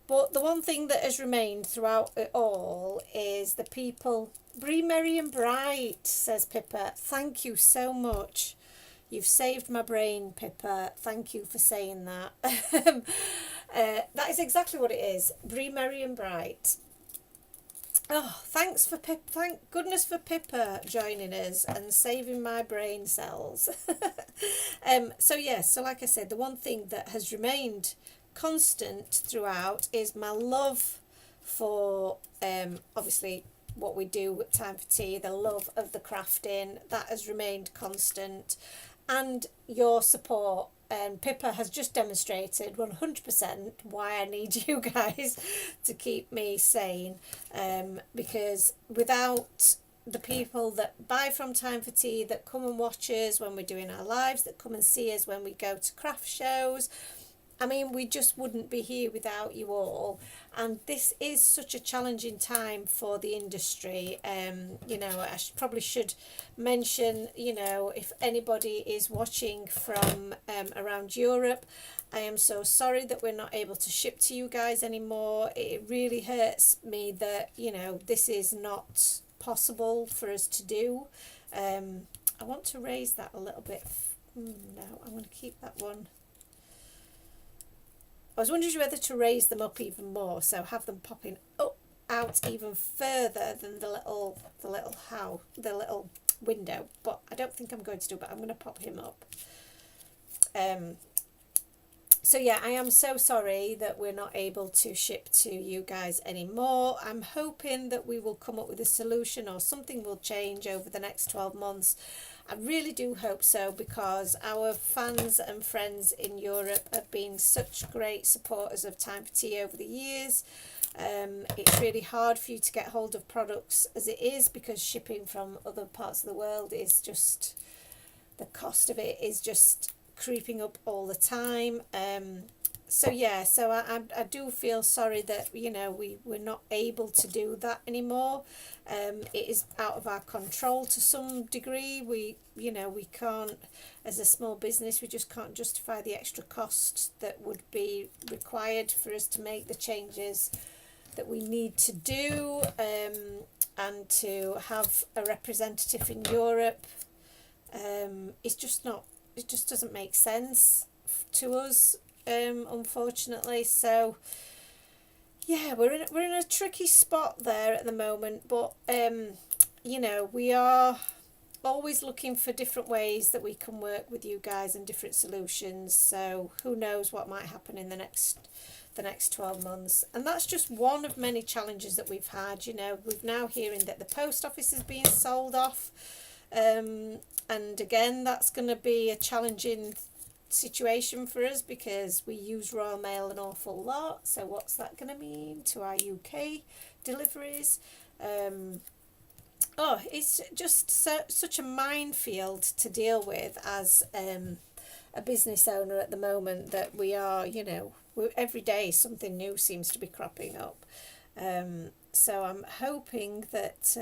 but the one thing that has remained throughout it all is the people. Be merry and bright, says Pippa. Thank you so much. You've saved my brain, Pippa. Thank you for saying that. That is exactly what it is. Be merry and bright. Oh, thank goodness for Pippa joining us and saving my brain cells. So like I said, the one thing that has remained constant throughout is my love for obviously what we do at Time for Tea, the love of the crafting. That has remained constant, and your support. And Pippa has just demonstrated 100% why I need you guys to keep me sane, because without the people that buy from Time for Tea, that come and watch us when we're doing our lives, that come and see us when we go to craft shows, I mean, we just wouldn't be here without you all. And this is such a challenging time for the industry. I probably should mention, if anybody is watching from around Europe, I am so sorry that we're not able to ship to you guys anymore. It really hurts me that, this is not possible for us to do. I want to raise that a little bit. No, I'm going to keep that one. I was wondering whether to raise them up even more, so have them popping up out even further than the little window. But I don't think I'm going to do it, but I'm going to pop him up. So yeah, I am so sorry that we're not able to ship to you guys anymore. I'm hoping that we will come up with a solution or something will change over the next 12 months. I really do hope so, because our fans and friends in Europe have been such great supporters of Time for Tea over the years. It's really hard for you to get hold of products as it is, because shipping from other parts of the world is just, the cost of it is just creeping up all the time. So yeah, so I do feel sorry that, you know, we're not able to do that anymore. It is out of our control to some degree. We, you know, we can't, as a small business, we just can't justify the extra cost that would be required for us to make the changes that we need to do, and to have a representative in Europe. It's just not, it just doesn't make sense to us, unfortunately. So yeah, we're in a tricky spot there at the moment, but you know, we are always looking for different ways that we can work with you guys and different solutions. So who knows what might happen in the next 12 months. And that's just one of many challenges that we've had. You know, we're now hearing that the post office is being sold off, and again, that's going to be a challenging situation for us, because we use Royal Mail an awful lot. So what's that going to mean to our UK deliveries? It's just such a minefield to deal with as a business owner at the moment, that we are, you know, every day something new seems to be cropping up. So I'm hoping that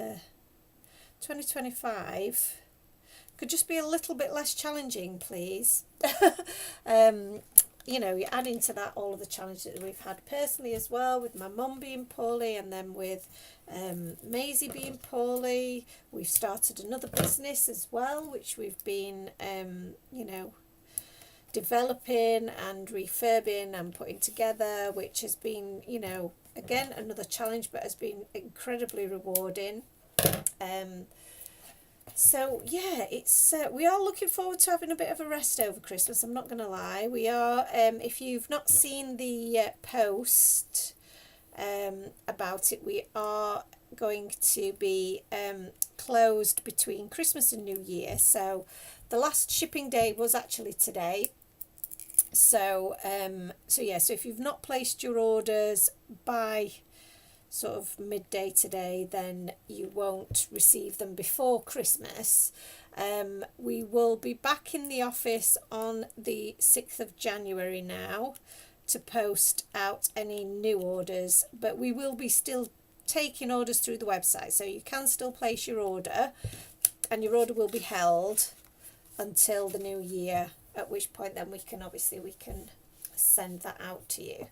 2025 could just be a little bit less challenging, please. You know, you're adding to that all of the challenges that we've had personally as well, with my mum being poorly, and then with Maisie being poorly. We've started another business as well, which we've been, you know, developing and refurbing and putting together, which has been, you know, again, another challenge, but has been incredibly rewarding. So yeah, it's we are looking forward to having a bit of a rest over Christmas. I'm not going to lie. We are. If you've not seen the post about it, we are going to be closed between Christmas and New Year. So the last shipping day was actually today. So so yeah. So if you've not placed your orders by sort of midday today, then you won't receive them before Christmas. We will be back in the office on the 6th of January now to post out any new orders, but we will be still taking orders through the website, so you can still place your order, and your order will be held until the new year, at which point then we can send that out to you.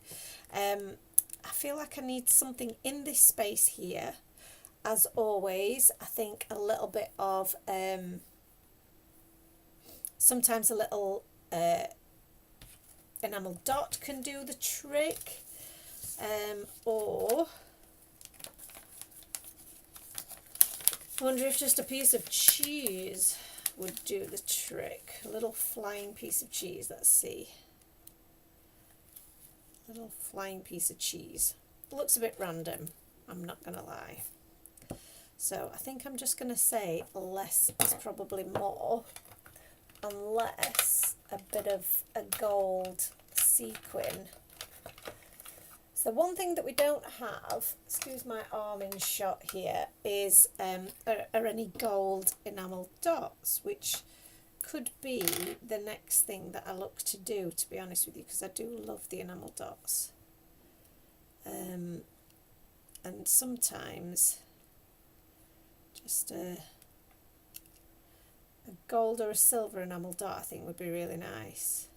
I feel like I need something in this space here. As always, I think a little bit of, sometimes a little enamel dot can do the trick, or I wonder if just a piece of cheese would do the trick. A little flying piece of cheese, let's see. Little flying piece of cheese. Looks a bit random, I'm not gonna lie. So I think I'm just gonna say less is probably more, unless a bit of a gold sequin. So one thing that we don't have, excuse my arm in shot here, is are any gold enamel dots, which could be the next thing that I look to do, to be honest with you, because I do love the enamel dots. And sometimes just a gold or a silver enamel dot I think would be really nice.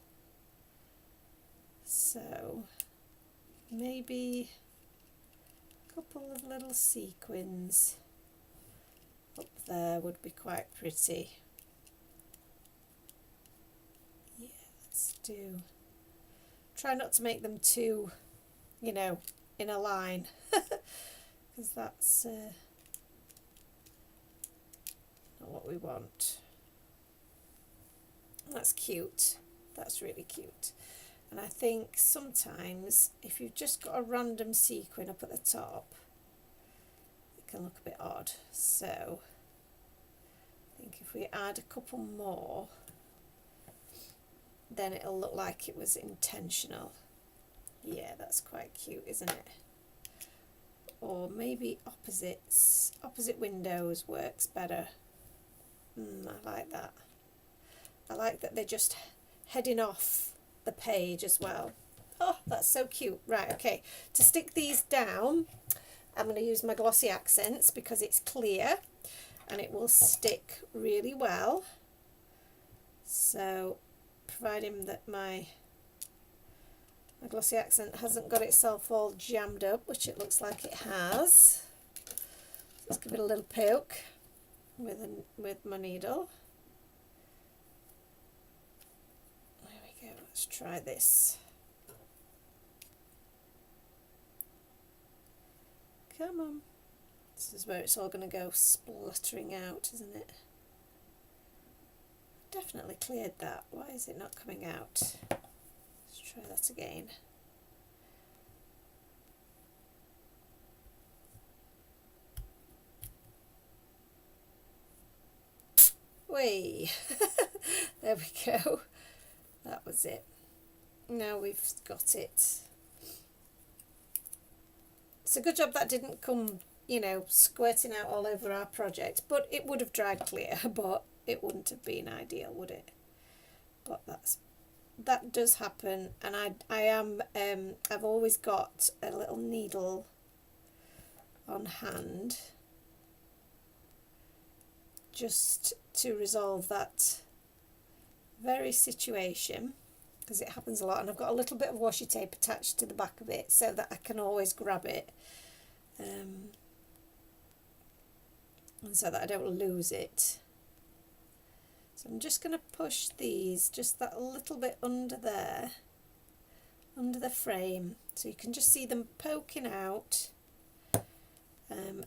So maybe a couple of little sequins up there would be quite pretty. Do try not to make them too, you know, in a line, because that's not what we want. That's cute. That's really cute. And I think sometimes if you've just got a random sequin up at the top, it can look a bit odd. So I think if we add a couple more, then it'll look like it was intentional. Yeah, that's quite cute, isn't it? Or maybe opposite windows works better. I like that. I like that they're just heading off the page as well. Oh, that's so cute. Right, okay. To stick these down, I'm going to use my glossy accents because it's clear and it will stick really well. So, providing that my glossy accent hasn't got itself all jammed up, which it looks like it has. Let's give it a little poke with my needle. There we go. Let's try this. Come on. This is where it's all going to go spluttering out, isn't it? Definitely cleared that. Why is it not coming out? Let's try that again. Whey! There we go. That was it. Now we've got it. It's a good job that didn't come, you know, squirting out all over our project, but it would have dried clear, but it wouldn't have been ideal, would it? But that does happen, and I've always got a little needle on hand just to resolve that very situation, because it happens a lot. And I've got a little bit of washi tape attached to the back of it so that I can always grab it, and so that I don't lose it. So I'm just going to push these just that little bit under there, under the frame, so you can just see them poking out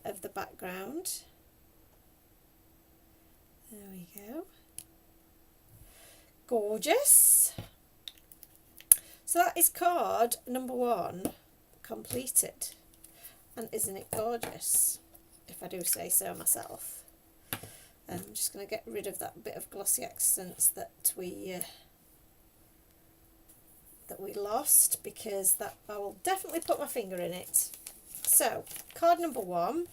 of the background. There we go. Gorgeous. So that is card number 1 completed. And isn't it gorgeous, if I do say so myself? I'm just going to get rid of that bit of glossy accents that we lost, because that I will definitely put my finger in it. So, card number 1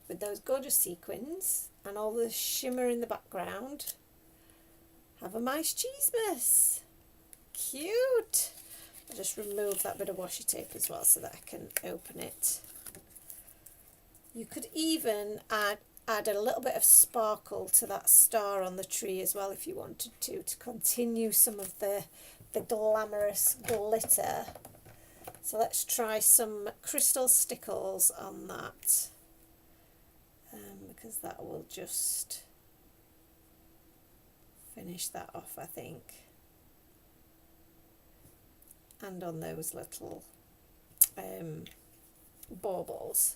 with those gorgeous sequins and all the shimmer in the background. Have a nice Cheesemas. Cute. I'll just remove that bit of washi tape as well so that I can open it. You could even add a little bit of sparkle to that star on the tree as well if you wanted to continue some of the glamorous glitter. So let's try some crystal stickles on that, because that will just finish that off, I think. And on those little baubles.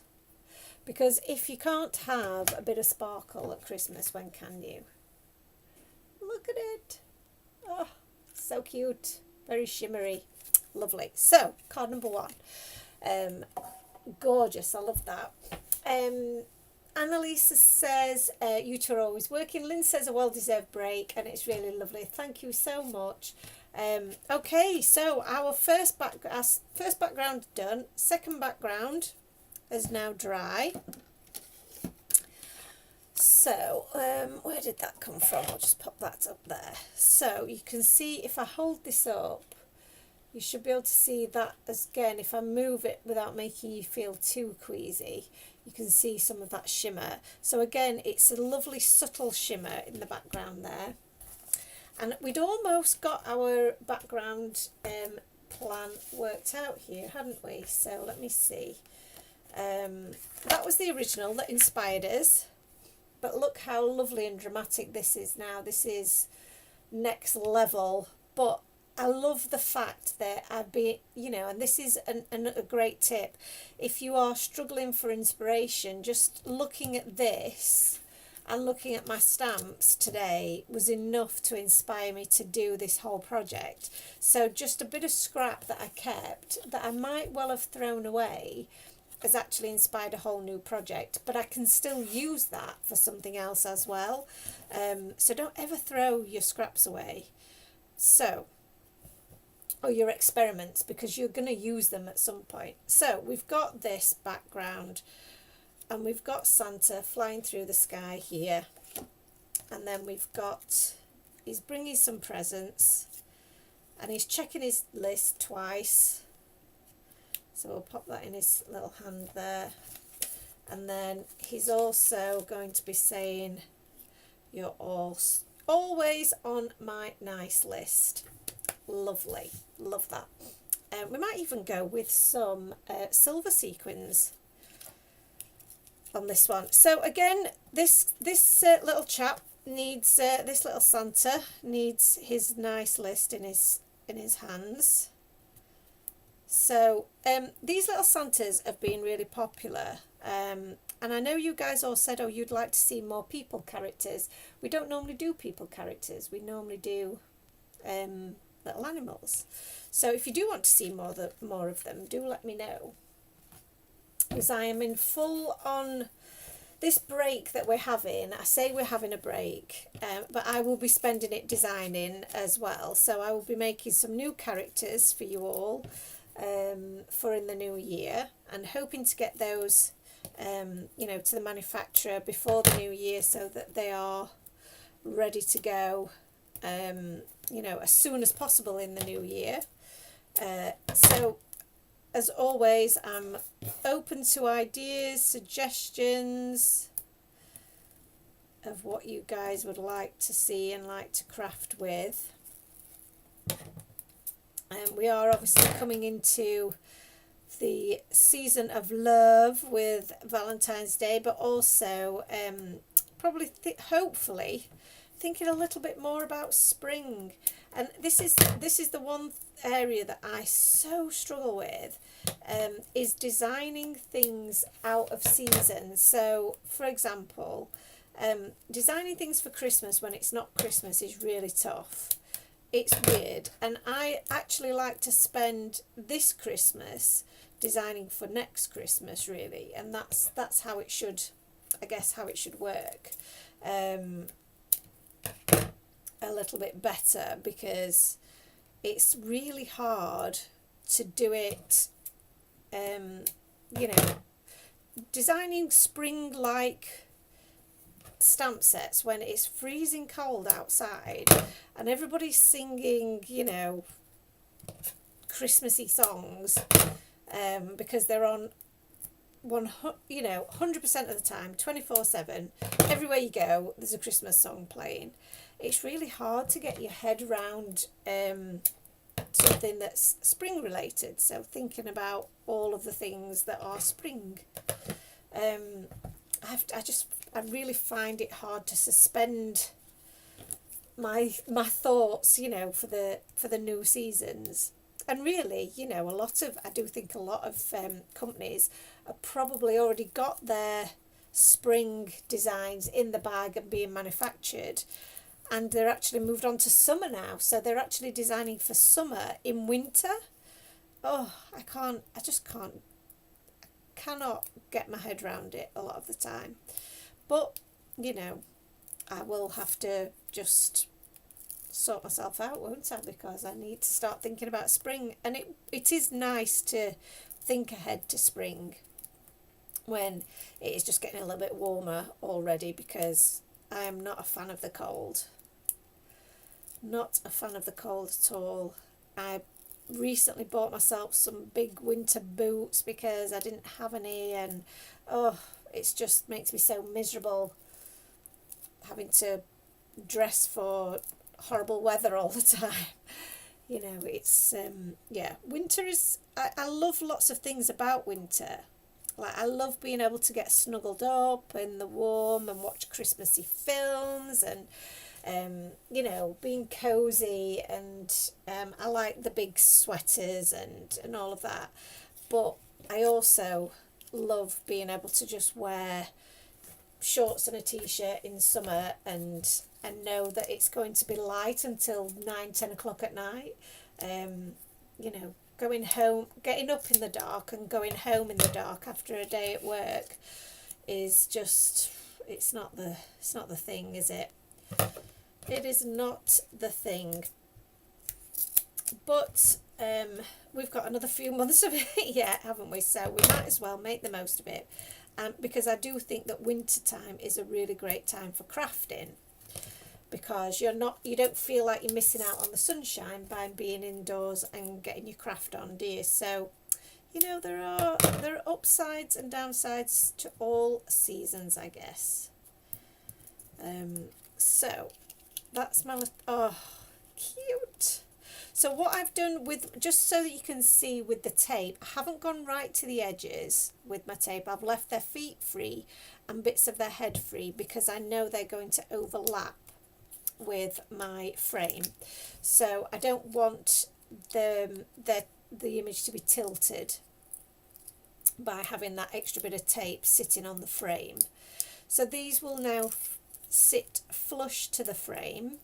Because if you can't have a bit of sparkle at Christmas, when can you? Look at it. Oh, so cute. Very shimmery. Lovely. So, card number 1. Gorgeous. I love that. Annalisa says, you two are always working. Lynn says, a well-deserved break, and it's really lovely. Thank you so much. Okay, so our first background done. Second background is now dry. So, where did that come from? I'll just pop that up there. So you can see, if I hold this up, you should be able to see that again. If I move it without making you feel too queasy, you can see some of that shimmer. So again, it's a lovely subtle shimmer in the background there. And we'd almost got our background plan worked out here, hadn't we? So let me see. That was the original that inspired us, but look how lovely and dramatic this is now. This is next level, but I love the fact that I'd be, you know, and this is a great tip. If you are struggling for inspiration, just looking at this and looking at my stamps today was enough to inspire me to do this whole project. So just a bit of scrap that I kept that I might well have thrown away has actually inspired a whole new project, but I can still use that for something else as well. So don't ever throw your scraps away. So, or your experiments, because you're going to use them at some point. So we've got this background and we've got Santa flying through the sky here, and then we've got, he's bringing some presents and he's checking his list twice. So we'll pop that in his little hand there. And then he's also going to be saying, you're all always on my nice list. Lovely, love that. We might even go with some silver sequins on this one. So again, this little chap needs, this little Santa needs his nice list in his hands. So these little Santas have been really popular, and I know you guys all said, oh, you'd like to see more people characters. We don't normally do people characters, we normally do little animals. So if you do want to see more of them, do let me know, because I am in full on this break that we're having. I say we're having a break, but I will be spending it designing as well. So I will be making some new characters for you all for in the new year, and hoping to get those you know, to the manufacturer before the new year so that they are ready to go you know, as soon as possible in the new year. So as always, I'm open to ideas, suggestions of what you guys would like to see and like to craft with. We are obviously coming into the season of love with Valentine's Day, but also probably hopefully thinking a little bit more about spring. And this is the one area that I so struggle with, is designing things out of season. So for example, designing things for Christmas when it's not Christmas is really tough. It's weird, and I actually like to spend this Christmas designing for next Christmas, really, and that's how it should, I guess, how it should work a little bit better, because it's really hard to do it, you know, designing spring-like stamp sets when it's freezing cold outside and everybody's singing, you know, Christmassy songs, because they're on 100% of the time, 24/7, everywhere you go there's a Christmas song playing. It's really hard to get your head around something that's spring related, so thinking about all of the things that are spring. I really find it hard to suspend my thoughts, you know, for the new seasons. And really, you know, I do think a lot of companies have probably already got their spring designs in the bag and being manufactured, and they're actually moved on to summer now, so they're actually designing for summer in winter. Oh, I cannot get my head around it a lot of the time. But, you know, I will have to just sort myself out, won't I? Because I need to start thinking about spring. And it is nice to think ahead to spring when it is just getting a little bit warmer already, because I am not a fan of the cold. Not a fan of the cold at all. I recently bought myself some big winter boots because I didn't have any, and oh, it just makes me so miserable having to dress for horrible weather all the time. You know, it's yeah, winter is, I love lots of things about winter. Like, I love being able to get snuggled up in the warm and watch Christmassy films, and you know, being cozy, and I like the big sweaters and all of that. But I also love being able to just wear shorts and a t-shirt in summer and know that it's going to be light until 9-10 o'clock at night. You know, going home, getting up in the dark and going home in the dark after a day at work is just, it's not the thing, is it? It is not the thing. But we've got another few months of it yet, haven't we? So we might as well make the most of it. Because I do think that winter time is a really great time for crafting, because you don't feel like you're missing out on the sunshine by being indoors and getting your craft on, do you? So, you know, there are upsides and downsides to all seasons, I guess. So that's my cute. So what I've done with, just so that you can see with the tape, I haven't gone right to the edges with my tape. I've left their feet free and bits of their head free, because I know they're going to overlap with my frame. So I don't want the image to be tilted by having that extra bit of tape sitting on the frame. So these will now sit flush to the frame,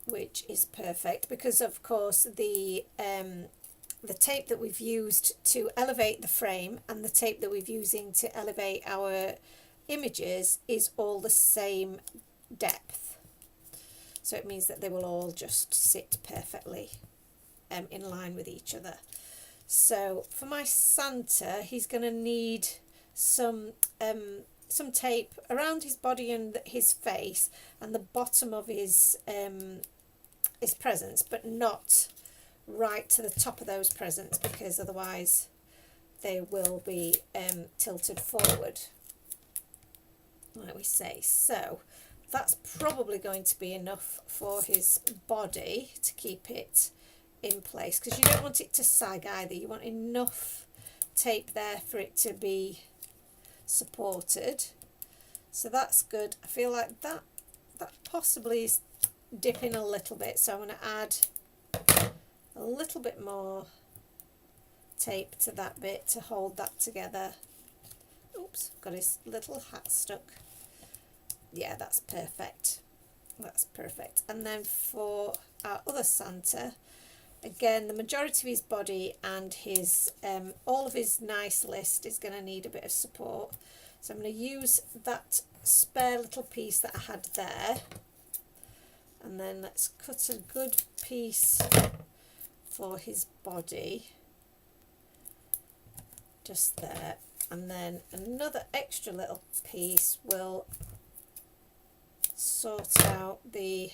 which is perfect, because of course the tape that we've used to elevate the frame and the tape that we've using to elevate our images is all the same depth. So it means that they will all just sit perfectly in line with each other. So for my Santa, he's going to need some tape around his body and his face and the bottom of his presents, but not right to the top of those presents, because otherwise they will be tilted forward, like we say. So that's probably going to be enough for his body to keep it in place, because you don't want it to sag either. You want enough tape there for it to be supported. So that's good. I feel like that possibly is dipping a little bit, so I'm going to add a little bit more tape to that bit to hold that together. Oops, got his little hat stuck. Yeah, that's perfect. That's perfect. And then for our other Santa, again, the majority of his body and his all of his nice list is going to need a bit of support. So I'm going to use that spare little piece that I had there, and then let's cut a good piece for his body just there, and then another extra little piece will sort out the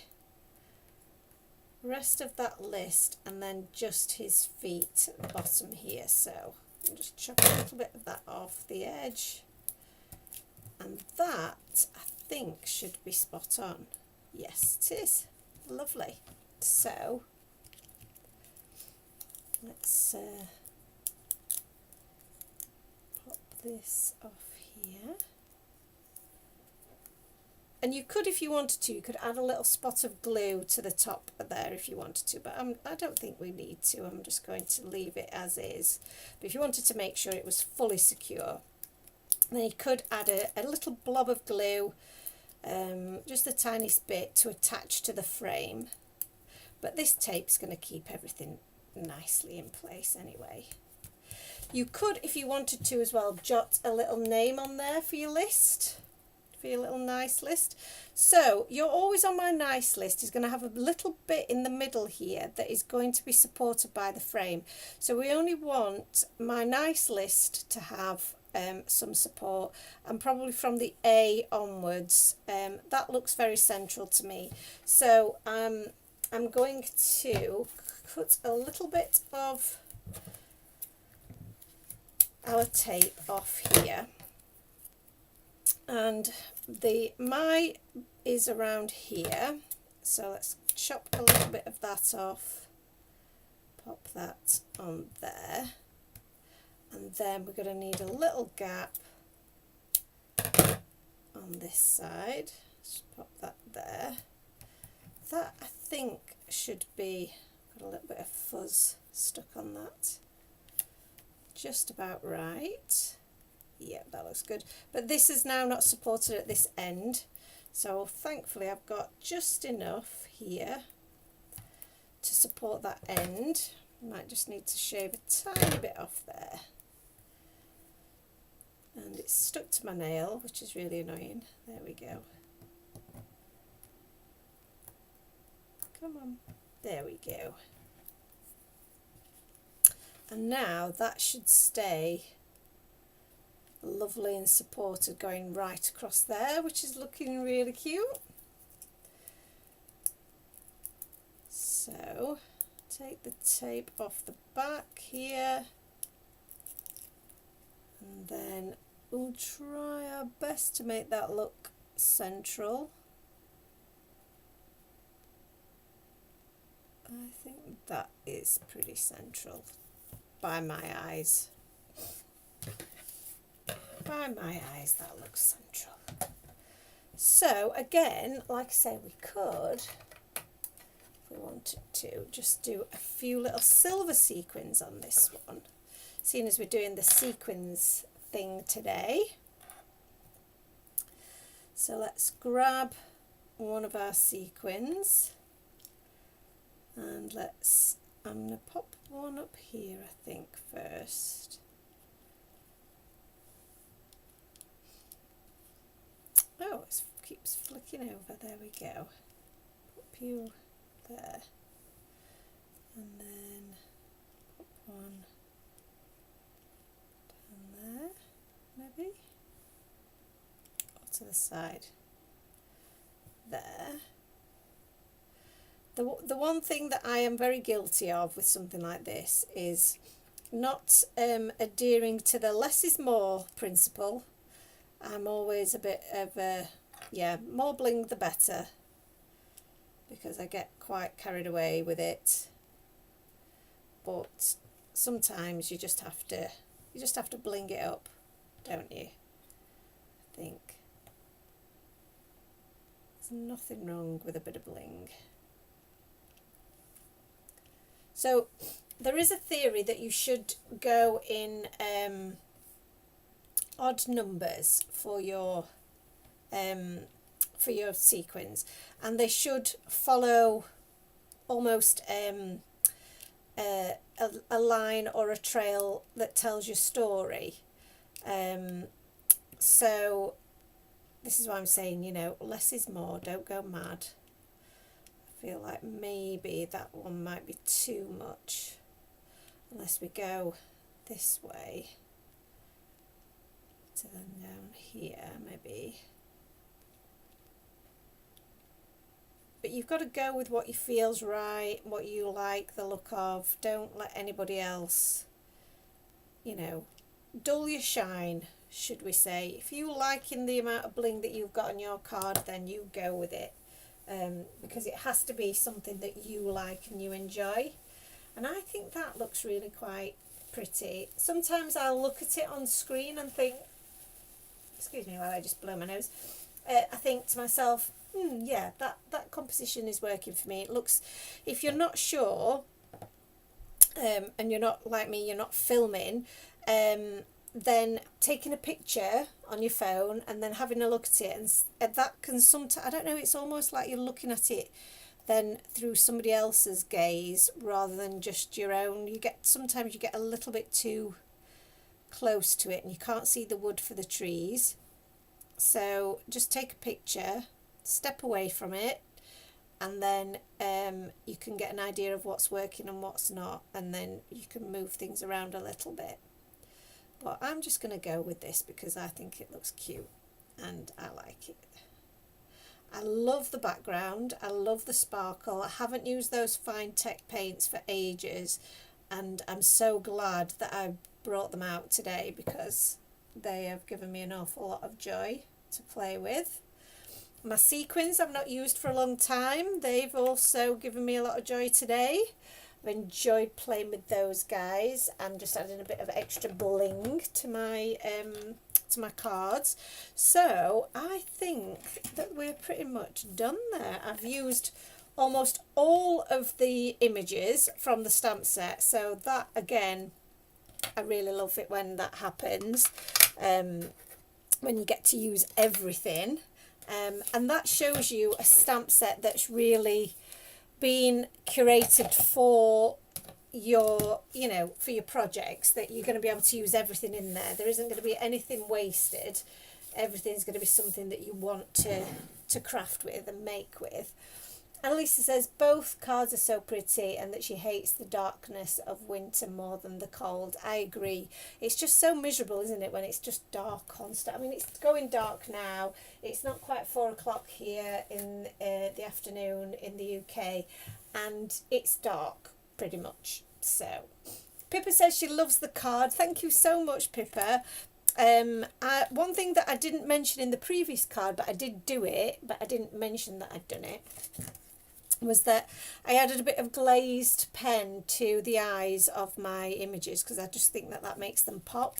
rest of that list, and then just his feet at the bottom here. So I'll just chop a little bit of that off the edge, and that I think should be spot on. Yes, it is. Lovely. So let's pop this off here. And you could, if you wanted to, you could add a little spot of glue to the top there if you wanted to, but I don't think we need to. I'm just going to leave it as is. But if you wanted to make sure it was fully secure, then you could add a little blob of glue, just the tiniest bit to attach to the frame. But this tape's going to keep everything nicely in place anyway. You could, if you wanted to as well, jot a little name on there for your list, for your little nice list. So you're always on my nice list is going to have a little bit in the middle here that is going to be supported by the frame. So we only want my nice list to have some support, and probably from the A onwards. That looks very central to me. So I'm going to cut a little bit of our tape off here, and my is around here, so let's chop a little bit of that off, pop that on there, and then we're going to need a little gap on this side. Just pop that there. That I think should be, got a little bit of fuzz stuck on that, just about right. Yeah, that looks good. But this is now not supported at this end. So thankfully I've got just enough here to support that end. Might just need to shave a tiny bit off there. And it's stuck to my nail, which is really annoying. There we go. Come on. There we go. And now that should stay lovely and supported going right across there, which is looking really cute. So take the tape off the back here, and then we'll try our best to make that look central. I think that is pretty central by my eyes. By my eyes, that looks central. So again, like I say, we could, if we wanted to, just do a few little silver sequins on this one, seeing as we're doing the sequins thing today. So let's grab one of our sequins, and I'm going to pop one up here, I think, first. Oh, it keeps flicking over. There we go. Pop you there. And then pop one down there, maybe. Or to the side. There. The one thing that I am very guilty of with something like this is not adhering to the less is more principle. I'm always a bit of a, yeah, more bling the better, because I get quite carried away with it. But sometimes you just have to bling it up, don't you? I think there's nothing wrong with a bit of bling. So there is a theory that you should go in odd numbers for your sequins, and they should follow almost a line or a trail that tells your story. So this is why I'm saying, you know, less is more, don't go mad. I feel like maybe that one might be too much, unless we go this way to then down here maybe. But you've got to go with what you feels right, what you like the look of. Don't let anybody else, you know, dull your shine, should we say. If you liking the amount of bling that you've got on your card, then you go with it, because it has to be something that you like and you enjoy. And I think that looks really quite pretty. Sometimes I'll look at it on screen and think, excuse me while I just blow my nose, I think to myself, yeah, that composition is working for me. It looks, if you're not sure, and you're not like me, you're not filming, then taking a picture on your phone and then having a look at it, and that can sometimes, I don't know, it's almost like you're looking at it then through somebody else's gaze rather than just your own. Sometimes you get a little bit too close to it and you can't see the wood for the trees. So just take a picture, step away from it, and then you can get an idea of what's working and what's not, and then you can move things around a little bit. But I'm just going to go with this because I think it looks cute and I like it. I love the background, I love the sparkle. I haven't used those fine tech paints for ages, and I'm so glad that I brought them out today because they have given me an awful lot of joy to play with. My sequins I've not used for a long time. They've also given me a lot of joy today. I've enjoyed playing with those guys and just adding a bit of extra bling to my cards. So I think that we're pretty much done there. I've used almost all of the images from the stamp set, so that again I really love it when that happens, when you get to use everything. And that shows you a stamp set that's really been curated for your, you know, for your projects, that you're going to be able to use everything in there. There isn't going to be anything wasted. Everything's going to be something that you want to craft with and make with. And Lisa says both cards are so pretty, and that she hates the darkness of winter more than the cold. I agree. It's just so miserable, isn't it, when it's just dark constant. I mean, it's going dark now. It's not quite 4 o'clock here in the afternoon in the UK, and it's dark pretty much. So Pippa says she loves the card. Thank you so much, Pippa. One thing that I didn't mention in the previous card, but I did do it, but I didn't mention that I'd done it, was that I added a bit of glazed pen to the eyes of my images, because I just think that that makes them pop.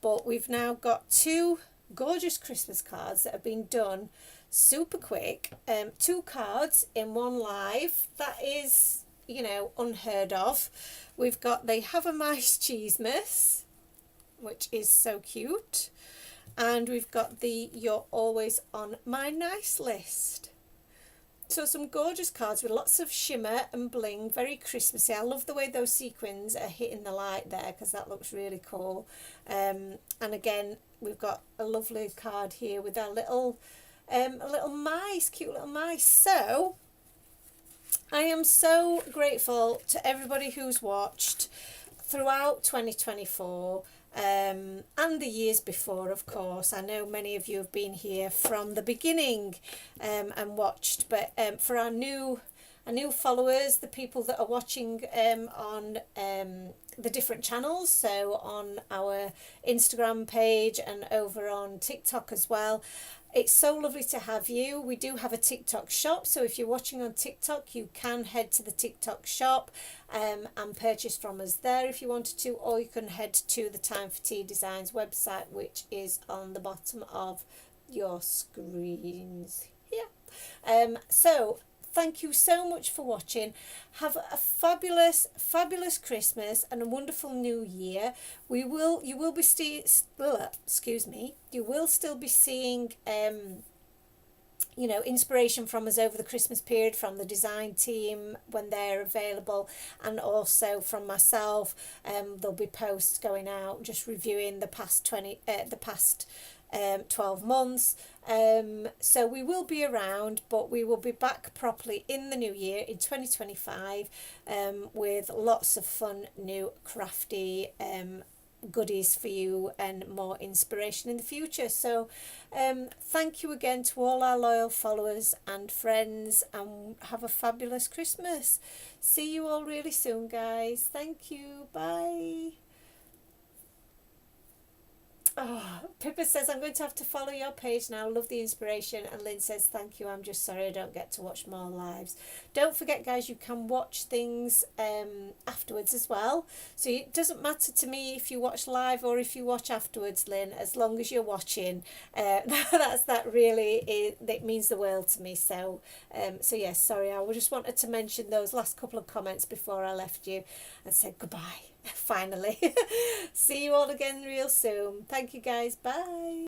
But we've now got 2 gorgeous Christmas cards that have been done super quick. 2 cards in one live. That is, you know, unheard of. We've got They Have a Mice Cheesemas, which is so cute, and we've got the You're Always on My Nice List. So some gorgeous cards with lots of shimmer and bling, very Christmassy. I love the way those sequins are hitting the light there, because that looks really cool. And again, we've got a lovely card here with our little mice, cute little mice. So I am so grateful to everybody who's watched throughout 2024. And the years before, of course. I know many of you have been here from the beginning and watched, but for our new followers, the people that are watching on the different channels, so on our Instagram page and over on TikTok as well, it's so lovely to have you. We do have a TikTok shop, so if you're watching on TikTok, you can head to the TikTok shop and purchase from us there if you wanted to, or you can head to the Time for Tea Designs website, which is on the bottom of your screens here. So thank you so much for watching. Have a fabulous Christmas and a wonderful New Year. You will still be seeing you know, inspiration from us over the Christmas period, from the design team when they're available, and also from myself. There'll be posts going out just reviewing the past 12 months. So we will be around, but we will be back properly in the new year in 2025 with lots of fun, new, crafty goodies for you and more inspiration in the future. So thank you again to all our loyal followers and friends, and have a fabulous Christmas. See you all really soon, guys. Thank you. Bye. Oh, Pippa says, I'm going to have to follow your page now. Love the inspiration. And Lynn says, thank you. I'm just sorry I don't get to watch more lives. Don't forget, guys, you can watch things afterwards as well. So it doesn't matter to me if you watch live or if you watch afterwards, Lynn, as long as you're watching. That really means the world to me. So yes, sorry, I just wanted to mention those last couple of comments before I left you and said goodbye. Finally. See you all again real soon. Thank you, guys. Bye.